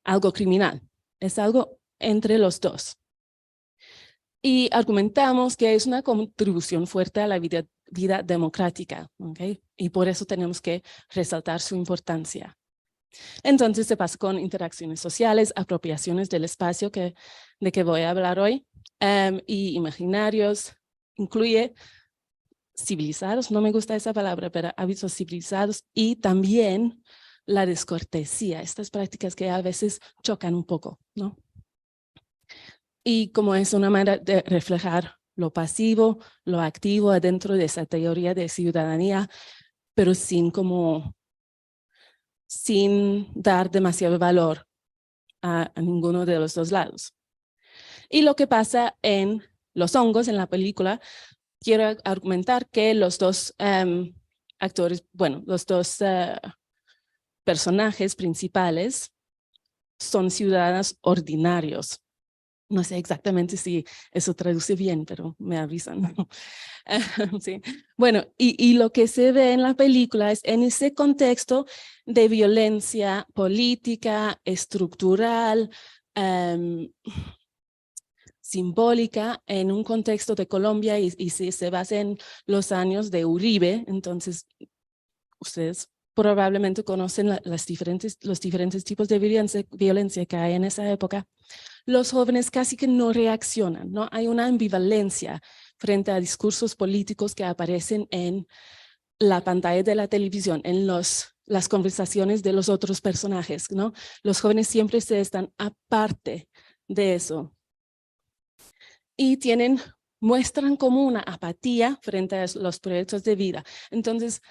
algo criminal, es algo entre los dos. Y argumentamos que es una contribución fuerte a la vida democrática, ¿okay? Y por eso tenemos que resaltar su importancia. Entonces se pasa con interacciones sociales, apropiaciones del espacio de que voy a hablar hoy, y imaginarios, incluye civilizados, no me gusta esa palabra, pero hábitos civilizados, y también la descortesía, estas prácticas que a veces chocan un poco, ¿no? Y como es una manera de reflejar lo pasivo, lo activo dentro de esa teoría de ciudadanía, pero sin dar demasiado valor a ninguno de los dos lados. Y lo que pasa en Los hongos, en la película, quiero argumentar que los dos actores, bueno, los dos personajes principales son ciudadanos ordinarios. No sé exactamente si eso traduce bien, pero me avisan. Sí. Bueno, y lo que se ve en la película es en ese contexto de violencia política, estructural, simbólica, en un contexto de Colombia, y si se basa en los años de Uribe, entonces ustedes probablemente conocen los diferentes tipos de violencia que hay en esa época. Los jóvenes casi que no reaccionan, ¿no? Hay una ambivalencia frente a discursos políticos que aparecen en la pantalla de la televisión, en las conversaciones de los otros personajes, ¿no? Los jóvenes siempre se están aparte de eso. Y muestran como una apatía frente a los proyectos de vida. Entonces,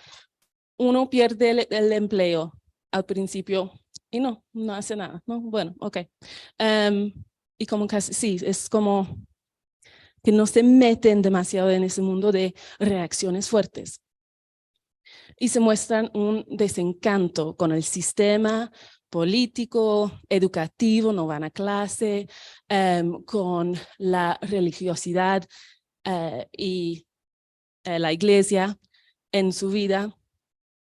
uno pierde el empleo al principio y no hace nada, ¿no? Bueno, ok. Y como casi, sí, es como que no se meten demasiado en ese mundo de reacciones fuertes. Y se muestran un desencanto con el sistema político, educativo, no van a clase, con la religiosidad y la iglesia en su vida.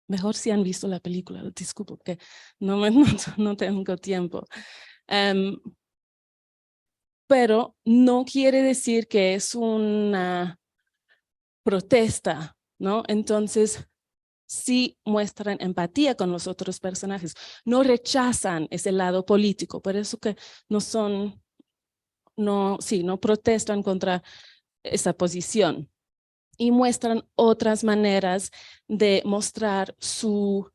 Mejor si han visto la película, disculpo, porque no tengo tiempo. Pero no quiere decir que es una protesta, ¿no? Entonces, sí muestran empatía con los otros personajes, no rechazan ese lado político, por eso que no protestan contra esa posición. Y muestran otras maneras de mostrar su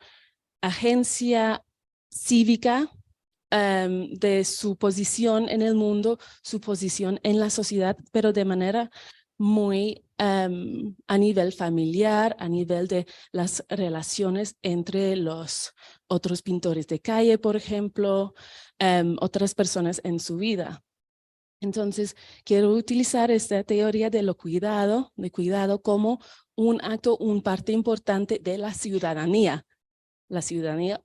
agencia cívica, de su posición en el mundo, su posición en la sociedad, pero de manera muy a nivel familiar, a nivel de las relaciones entre los otros pintores de calle, por ejemplo, otras personas en su vida. Entonces, quiero utilizar esta teoría de cuidado como un acto, una parte importante de la ciudadanía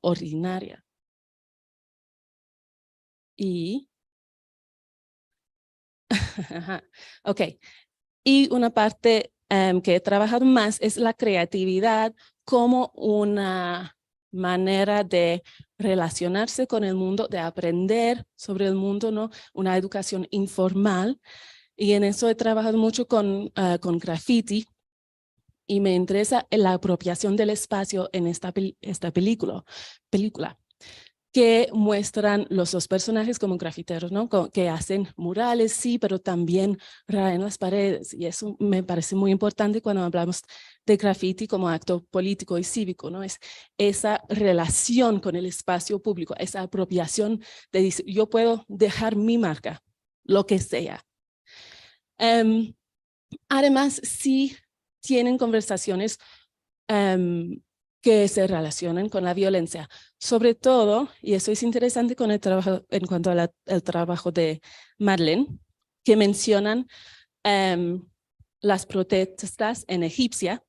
ordinaria. Y, ok, y una parte que he trabajado más es la creatividad como una manera de relacionarse con el mundo, de aprender sobre el mundo, ¿no? Una educación informal. Y en eso he trabajado mucho con graffiti. Y me interesa la apropiación del espacio en esta película, que muestran los dos personajes como grafiteros, ¿no? Que hacen murales, sí, pero también rayan las paredes. Y eso me parece muy importante cuando hablamos de graffiti como acto político y cívico, ¿no? Es esa relación con el espacio público, esa apropiación de decir, yo puedo dejar mi marca, lo que sea. Además, sí tienen conversaciones que se relacionan con la violencia. Sobre todo, y eso es interesante con el trabajo, en cuanto al trabajo de Madeleine, que mencionan las protestas en Egipcia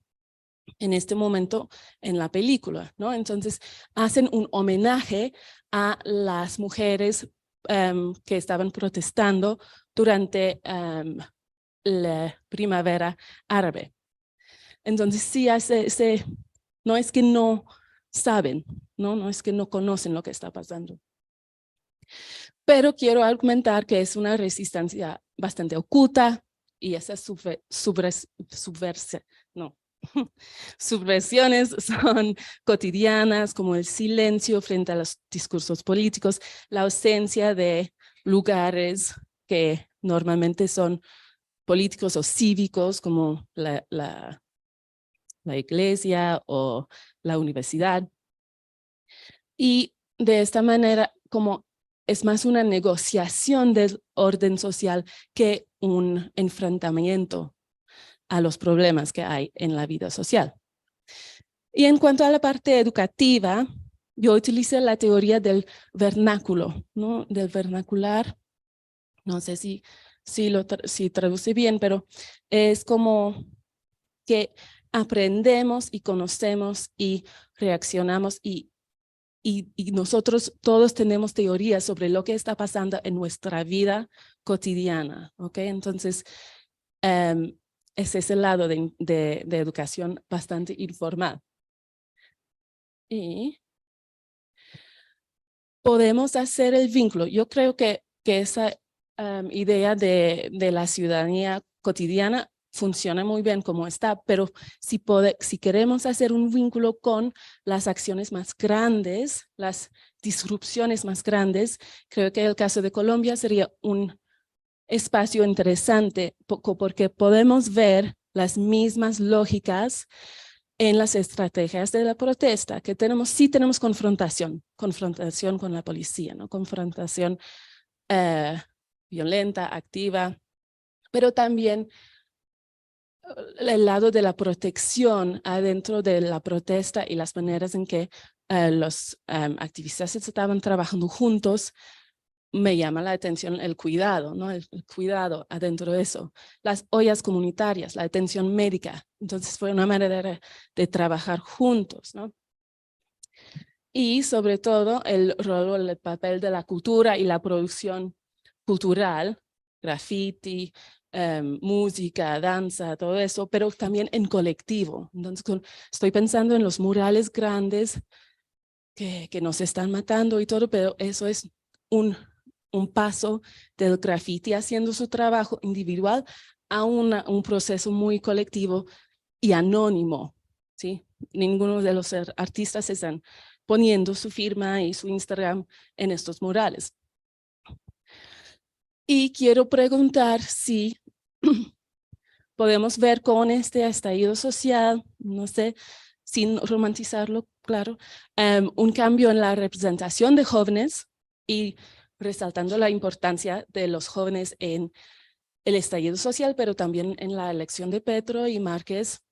en este momento en la película, ¿no? Entonces, hacen un homenaje a las mujeres que estaban protestando durante la primavera árabe. Entonces, sí hace no es que no saben, no es que no conocen lo que está pasando. pero quiero argumentar que es una resistencia bastante oculta y esas subversiones son cotidianas, como el silencio frente a los discursos políticos, la ausencia de lugares que normalmente son políticos o cívicos, como la iglesia o la universidad. Y de esta manera, como es más una negociación del orden social que un enfrentamiento a los problemas que hay en la vida social. Y en cuanto a la parte educativa, yo utilicé la teoría del vernáculo, ¿no? Del vernacular. No sé si traduce bien, pero es como que aprendemos y conocemos y reaccionamos y nosotros todos tenemos teorías sobre lo que está pasando en nuestra vida cotidiana, ¿ok? Entonces, ese es el lado de educación bastante informal. Y podemos hacer el vínculo. Yo creo que esa idea de la ciudadanía cotidiana funciona muy bien como está, pero si queremos hacer un vínculo con las acciones más grandes, las disrupciones más grandes, creo que el caso de Colombia sería un espacio interesante porque podemos ver las mismas lógicas en las estrategias de la protesta, que sí tenemos confrontación con la policía, ¿no? Confrontación violenta, activa, pero también el lado de la protección adentro de la protesta y las maneras en que los activistas estaban trabajando juntos. Me llama la atención el cuidado, ¿no? El cuidado adentro de eso. Las ollas comunitarias, la atención médica. Entonces fue una manera de trabajar juntos, ¿no? Y sobre todo el rol o el papel de la cultura y la producción cultural, graffiti, música, danza, todo eso, pero también en colectivo. Entonces estoy pensando en los murales grandes que nos están matando y todo, pero eso es un paso del graffiti haciendo su trabajo individual a un proceso muy colectivo y anónimo, ¿sí? Ninguno de los artistas están poniendo su firma y su Instagram en estos murales. Y quiero preguntar si podemos ver con este estallido social, no sé, sin romantizarlo, claro, un cambio en la representación de jóvenes y resaltando la importancia de los jóvenes en el estallido social, pero también en la elección de Petro y Márquez,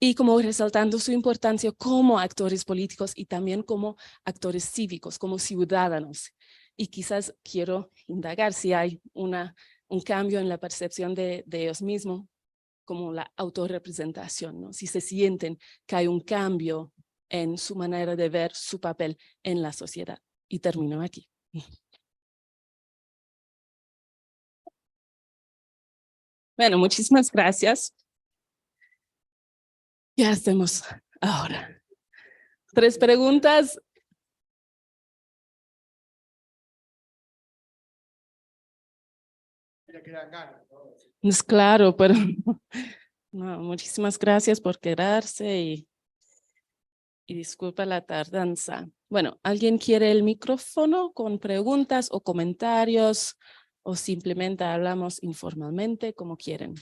y como resaltando su importancia como actores políticos y también como actores cívicos, como ciudadanos. Y quizás quiero indagar si hay un cambio en la percepción de ellos mismos, como la autorrepresentación, ¿no? Si se sienten que hay un cambio en su manera de ver su papel en la sociedad. Y termino aquí. Bueno, muchísimas gracias. ¿Qué hacemos ahora? 3 preguntas. Es claro, pero no, muchísimas gracias por quedarse y disculpa la tardanza. Bueno, ¿alguien quiere el micrófono con preguntas o comentarios o simplemente hablamos informalmente como quieren?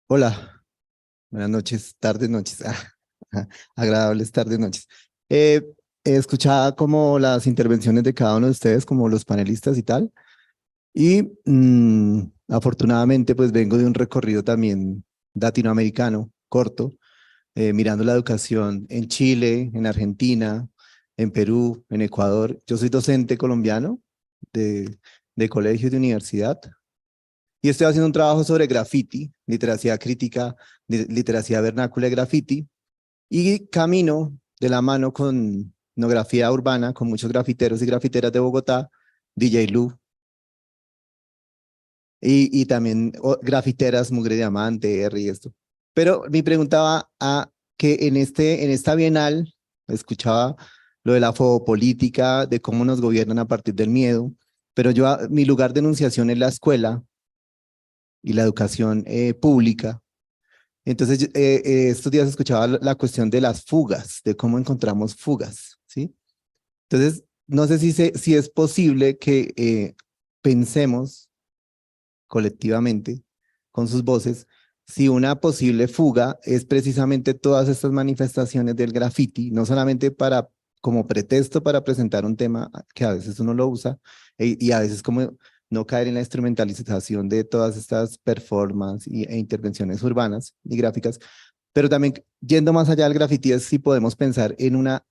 Hola, buenas noches, tardes, noches, agradables tardes, noches. He escuchado como las intervenciones de cada uno de ustedes, como los panelistas y tal, y afortunadamente pues vengo de un recorrido también latinoamericano, corto, mirando la educación en Chile, en Argentina, en Perú, en Ecuador. Yo soy docente colombiano de colegio y de universidad. Y estoy haciendo un trabajo sobre graffiti, literacia crítica, literacia vernácula de graffiti, y camino de la mano con etnografía urbana con muchos grafiteros y grafiteras de Bogotá, DJ Lu, y también grafiteras, Mugre Diamante, R y esto. Pero mi pregunta va a que en esta bienal escuchaba lo de la fobopolítica, de cómo nos gobiernan a partir del miedo, pero mi lugar de enunciación es la escuela y la educación pública. Entonces, estos días escuchaba la cuestión de las fugas, de cómo encontramos fugas, ¿sí? Entonces, no sé si es posible que pensemos colectivamente, con sus voces, si una posible fuga es precisamente todas estas manifestaciones del graffiti, no solamente como pretexto para presentar un tema que a veces uno lo usa, y a veces como no caer en la instrumentalización de todas estas performances e intervenciones urbanas y gráficas, pero también yendo más allá del graffiti es si podemos pensar en una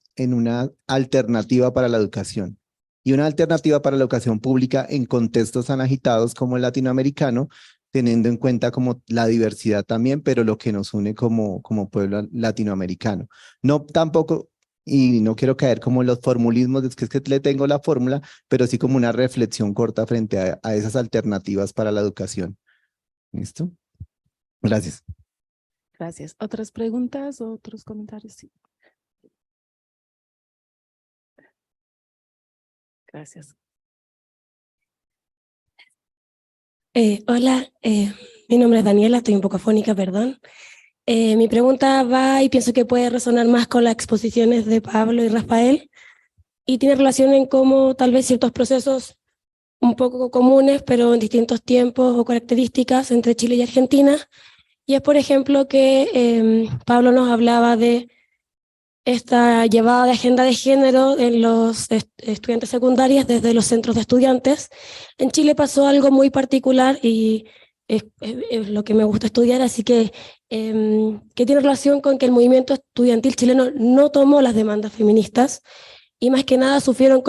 alternativa para la educación. Y una alternativa para la educación pública en contextos tan agitados como el latinoamericano, teniendo en cuenta como la diversidad también, pero lo que nos une como pueblo latinoamericano. No tampoco, y no quiero caer como en los formulismos, es que le tengo la fórmula, pero sí como una reflexión corta frente a esas alternativas para la educación. ¿Listo? Gracias. Gracias. ¿Otras preguntas o otros comentarios? Sí. Gracias. Hola, mi nombre es Daniela, estoy un poco afónica, perdón. Mi pregunta va y pienso que puede resonar más con las exposiciones de Pablo y Rafael y tiene relación en cómo tal vez ciertos procesos un poco comunes, pero en distintos tiempos o características entre Chile y Argentina. Y es, por ejemplo, que Pablo nos hablaba de esta llevada de agenda de género en los estudiantes secundarios desde los centros de estudiantes. En Chile pasó algo muy particular y es lo que me gusta estudiar, así que tiene relación con que el movimiento estudiantil chileno no tomó las demandas feministas y más que nada surgieron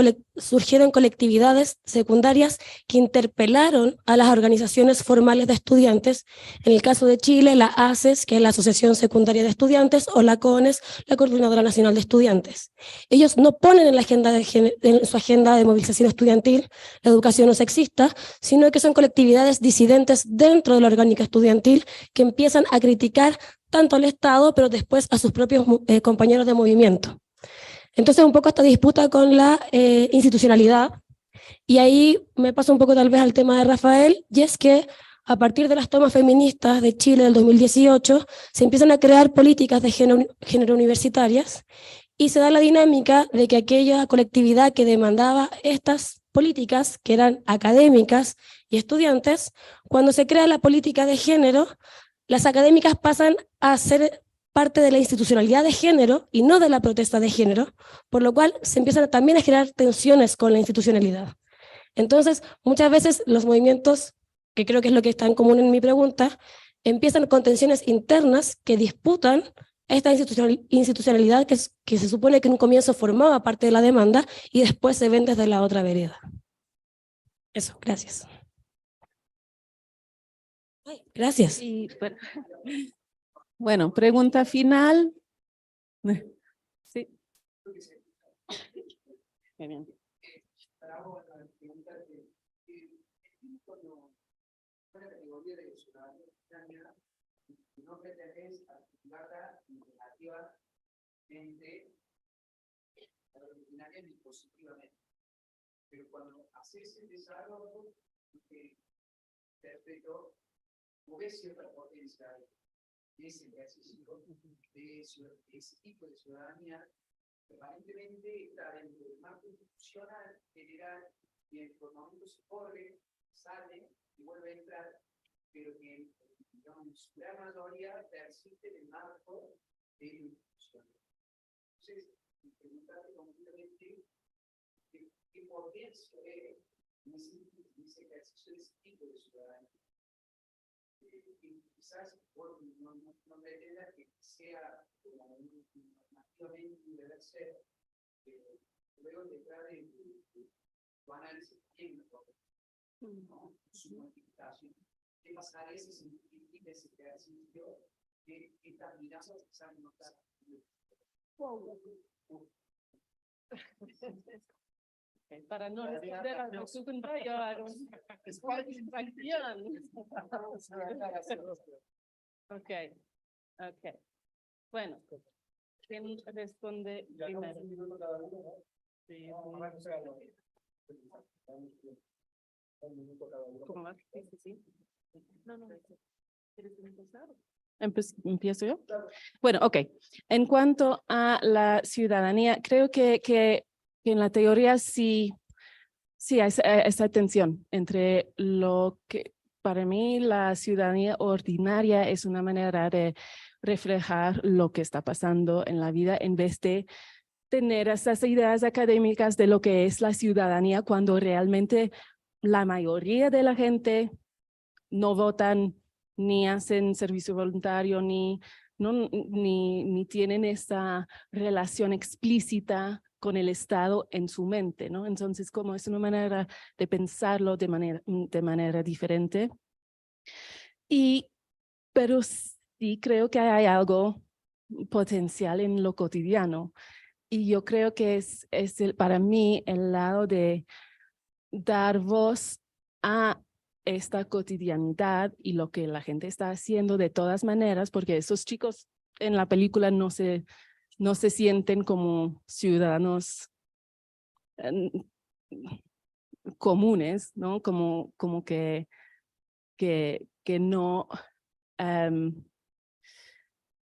colectividades secundarias que interpelaron a las organizaciones formales de estudiantes. En el caso de Chile, la ACES, que es la Asociación Secundaria de Estudiantes, o la CONES, la Coordinadora Nacional de Estudiantes. Ellos no ponen en su agenda de movilización estudiantil la educación no sexista, sino que son colectividades disidentes dentro de la orgánica estudiantil que empiezan a criticar tanto al Estado, pero después a sus propios compañeros de movimiento. Entonces, un poco esta disputa con la institucionalidad, y ahí me paso un poco tal vez al tema de Rafael, y es que a partir de las tomas feministas de Chile del 2018, se empiezan a crear políticas de género universitarias, y se da la dinámica de que aquella colectividad que demandaba estas políticas, que eran académicas y estudiantes, cuando se crea la política de género, las académicas pasan a ser parte de la institucionalidad de género y no de la protesta de género, por lo cual se empiezan también a generar tensiones con la institucionalidad. Entonces, muchas veces los movimientos, que creo que es lo que está en común en mi pregunta, empiezan con tensiones internas que disputan esta institucionalidad que se supone que en un comienzo formaba parte de la demanda y después se ven desde la otra vereda. Eso, gracias. Ay, gracias. Y, bueno, pregunta final. Sí. Muy bien. Pero cuando haces el desarrollo, interpreto, como ves cierta potencia de ese ejercicio, de ese tipo de ciudadanía, permanentemente está dentro del marco institucional general y en los momentos se corre, sale y vuelve a entrar, pero que digamos, su gran mayoría persiste en el marco de la institución. Entonces, preguntarte concretamente qué potencia es en ese ejercicio de ese tipo de ciudadanía. Quizás no pretenda que sea como normativamente debe ser, luego detrás de tu análisis técnico, ¿no? Su modificación. ¿Qué pasaría si se simplifica ese ejercicio que estas miradas quizás no están? Para no responder a la pregunta, yo hago Ok, ok. Bueno, ¿quién responde primero? Sí, ¿cómo va? Sí, sí. No. ¿Quieres empezar? ¿Empiezo yo? Bueno, ok. En cuanto a la ciudadanía, creo que en la teoría sí hay esa tensión entre lo que para mí la ciudadanía ordinaria es una manera de reflejar lo que está pasando en la vida en vez de tener esas ideas académicas de lo que es la ciudadanía cuando realmente la mayoría de la gente no votan ni hacen servicio voluntario ni tienen esta relación explícita con el Estado en su mente, ¿no? Entonces, como es una manera de pensarlo de manera diferente. Pero sí creo que hay algo potencial en lo cotidiano. Y yo creo que es para mí el lado de dar voz a esta cotidianidad y lo que la gente está haciendo de todas maneras, porque esos chicos en la película no se sienten como ciudadanos comunes, ¿no? Como que no,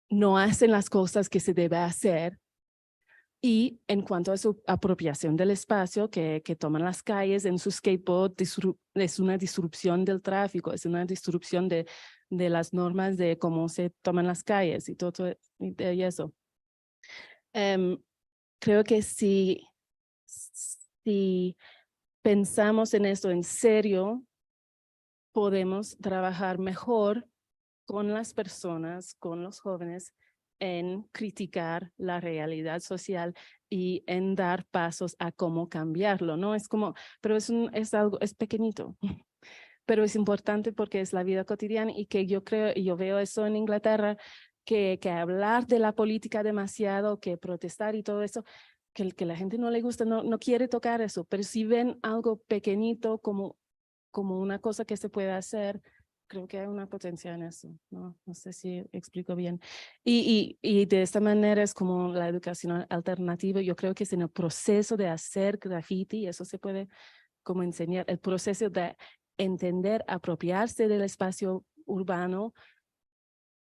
no hacen las cosas que se debe hacer. Y en cuanto a su apropiación del espacio que toman las calles en su skateboard, es una disrupción del tráfico, es una disrupción de las normas de cómo se toman las calles y todo y eso. Creo que si pensamos en esto en serio, podemos trabajar mejor con las personas, con los jóvenes, en criticar la realidad social y en dar pasos a cómo cambiarlo, ¿no? Es como, pero es algo, es pequeñito, pero es importante porque es la vida cotidiana y que yo creo, y yo veo eso en Inglaterra, que hablar de la política demasiado, que protestar y todo eso, que la gente no le gusta, no quiere tocar eso, pero si ven algo pequeñito como una cosa que se puede hacer, creo que hay una potencia en eso, ¿no? No sé si explico bien. Y de esta manera es como la educación alternativa. Yo creo que es en el proceso de hacer graffiti, eso se puede como enseñar, el proceso de entender, apropiarse del espacio urbano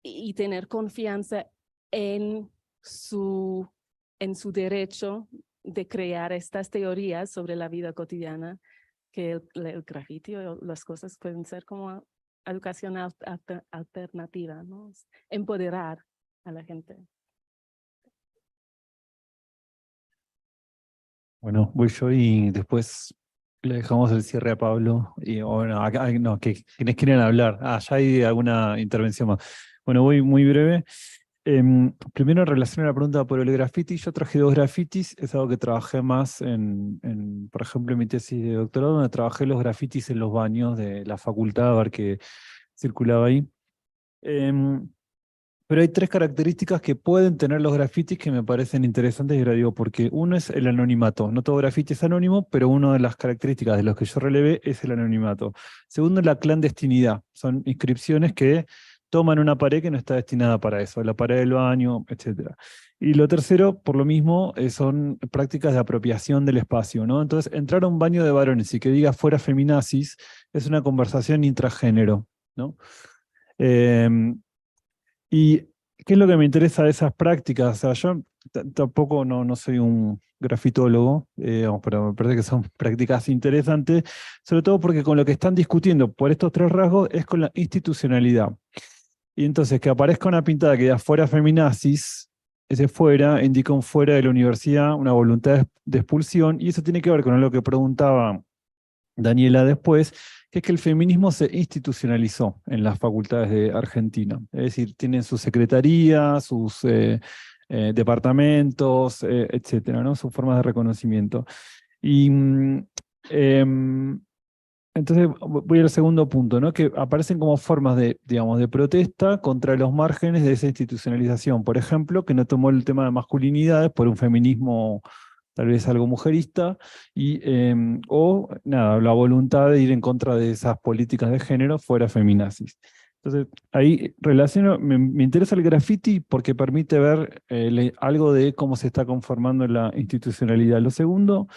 y tener confianza en su derecho de crear estas teorías sobre la vida cotidiana, que el graffiti o las cosas pueden ser como educación alternativa, ¿no? Empoderar a la gente. Bueno, voy yo y después le dejamos el cierre a Pablo. Y bueno, acá, no, quienes quieren hablar. Ya hay alguna intervención más. Bueno, voy muy breve. Primero, en relación a la pregunta por el graffiti, yo traje 2 grafitis, es algo que trabajé más por ejemplo, en mi tesis de doctorado, donde trabajé los grafitis en los baños de la facultad, a ver qué circulaba ahí. Pero hay 3 características que pueden tener los grafitis que me parecen interesantes, y ahora digo porque uno es el anonimato. No todo grafiti es anónimo, pero una de las características de los que yo relevé es el anonimato. Segundo, la clandestinidad. Son inscripciones que toman una pared que no está destinada para eso, la pared del baño, etc. Y lo tercero, por lo mismo, son prácticas de apropiación del espacio, ¿no? Entonces, entrar a un baño de varones y que diga fuera feminazis es una conversación intragénero, ¿no? ¿Y qué es lo que me interesa de esas prácticas? O sea, yo tampoco no soy un grafitólogo, pero me parece que son prácticas interesantes, sobre todo porque con lo que están discutiendo por estos 3 rasgos es con la institucionalidad. Y entonces que aparezca una pintada que diga fuera feminazis, ese fuera indica un fuera de la universidad, una voluntad de expulsión, y eso tiene que ver con lo que preguntaba Daniela después, que es que el feminismo se institucionalizó en las facultades de Argentina. Es decir, tienen su secretaría, sus departamentos, etcétera, ¿no? Sus formas de reconocimiento. Y entonces voy al segundo punto, ¿no? Que aparecen como formas de, digamos, de protesta contra los márgenes de esa institucionalización. Por ejemplo, que no tomó el tema de masculinidades por un feminismo tal vez algo mujerista, o nada, la voluntad de ir en contra de esas políticas de género fuera feminazis. Entonces, ahí me interesa el graffiti porque permite ver algo de cómo se está conformando la institucionalidad. Lo segundo,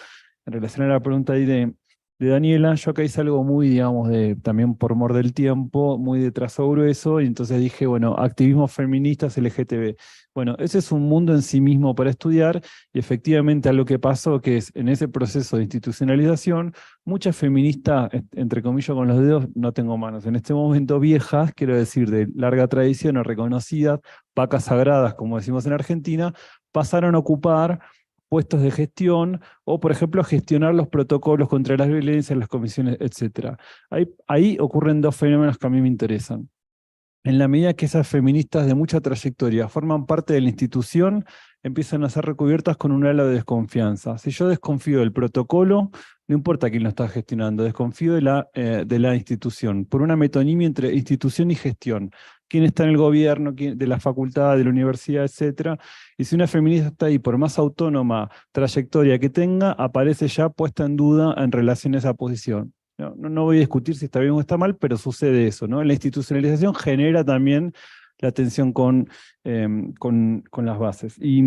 en relación a la pregunta ahí de Daniela, yo acá hice algo muy, digamos, también por mor del tiempo, muy de trazo grueso, y entonces dije, bueno, activismo feministas LGTB. Bueno, ese es un mundo en sí mismo para estudiar, y efectivamente algo que pasó, que es en ese proceso de institucionalización, muchas feministas, entre comillas con los dedos, no tengo manos, en este momento viejas, quiero decir, de larga tradición o reconocidas, vacas sagradas, como decimos en Argentina, pasaron a ocupar puestos de gestión, o por ejemplo a gestionar los protocolos contra las violencias, las comisiones, etc. Ahí ocurren dos fenómenos que a mí me interesan. En la medida que esas feministas de mucha trayectoria forman parte de la institución, empiezan a ser recubiertas con un halo de desconfianza. Si yo desconfío del protocolo, no importa quién lo está gestionando, desconfío de la institución, por una metonimia entre institución y gestión. Quién está en el gobierno, de la facultad, de la universidad, etc. Y si una feminista está ahí, por más autónoma trayectoria que tenga, aparece ya puesta en duda en relación a esa posición. No voy a discutir si está bien o está mal, pero sucede eso, ¿no? La institucionalización genera también la tensión con las bases. Y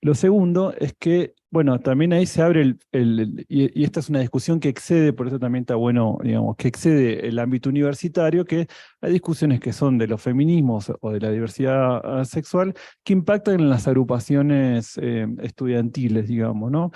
lo segundo es que, bueno, también ahí se abre y esta es una discusión que excede, por eso también está bueno, digamos, que excede el ámbito universitario, que hay discusiones que son de los feminismos o de la diversidad sexual que impactan en las agrupaciones estudiantiles, digamos, ¿no?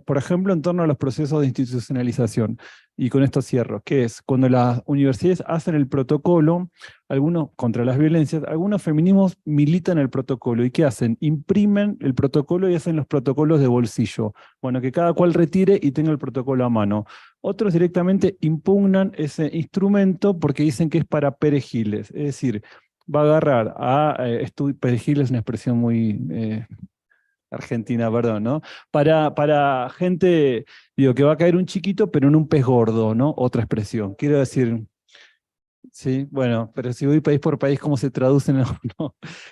Por ejemplo, en torno a los procesos de institucionalización. Y con esto cierro, que es cuando las universidades hacen el protocolo, algunos contra las violencias, algunos feminismos militan el protocolo. ¿Y qué hacen? Imprimen el protocolo y hacen los protocolos de bolsillo. Bueno, que cada cual retire y tenga el protocolo a mano. Otros directamente impugnan ese instrumento porque dicen que es para perejiles. Es decir, va a agarrar a perejil es una expresión muy argentina, perdón, ¿no? Para gente, digo, que va a caer un chiquito, pero en un pez gordo, ¿no? Otra expresión. Quiero decir, sí, bueno, pero si voy país por país, ¿cómo se traduce? No.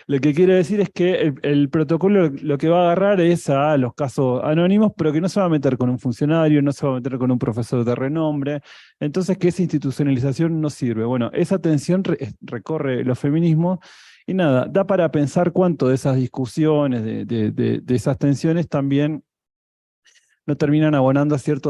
Lo que quiero decir es que el protocolo lo que va a agarrar es a los casos anónimos, pero que no se va a meter con un funcionario, no se va a meter con un profesor de renombre, entonces que esa institucionalización no sirve. Bueno, esa tensión recorre los feminismos, y nada, da para pensar cuánto de esas discusiones, de esas tensiones también no terminan abonando a cierto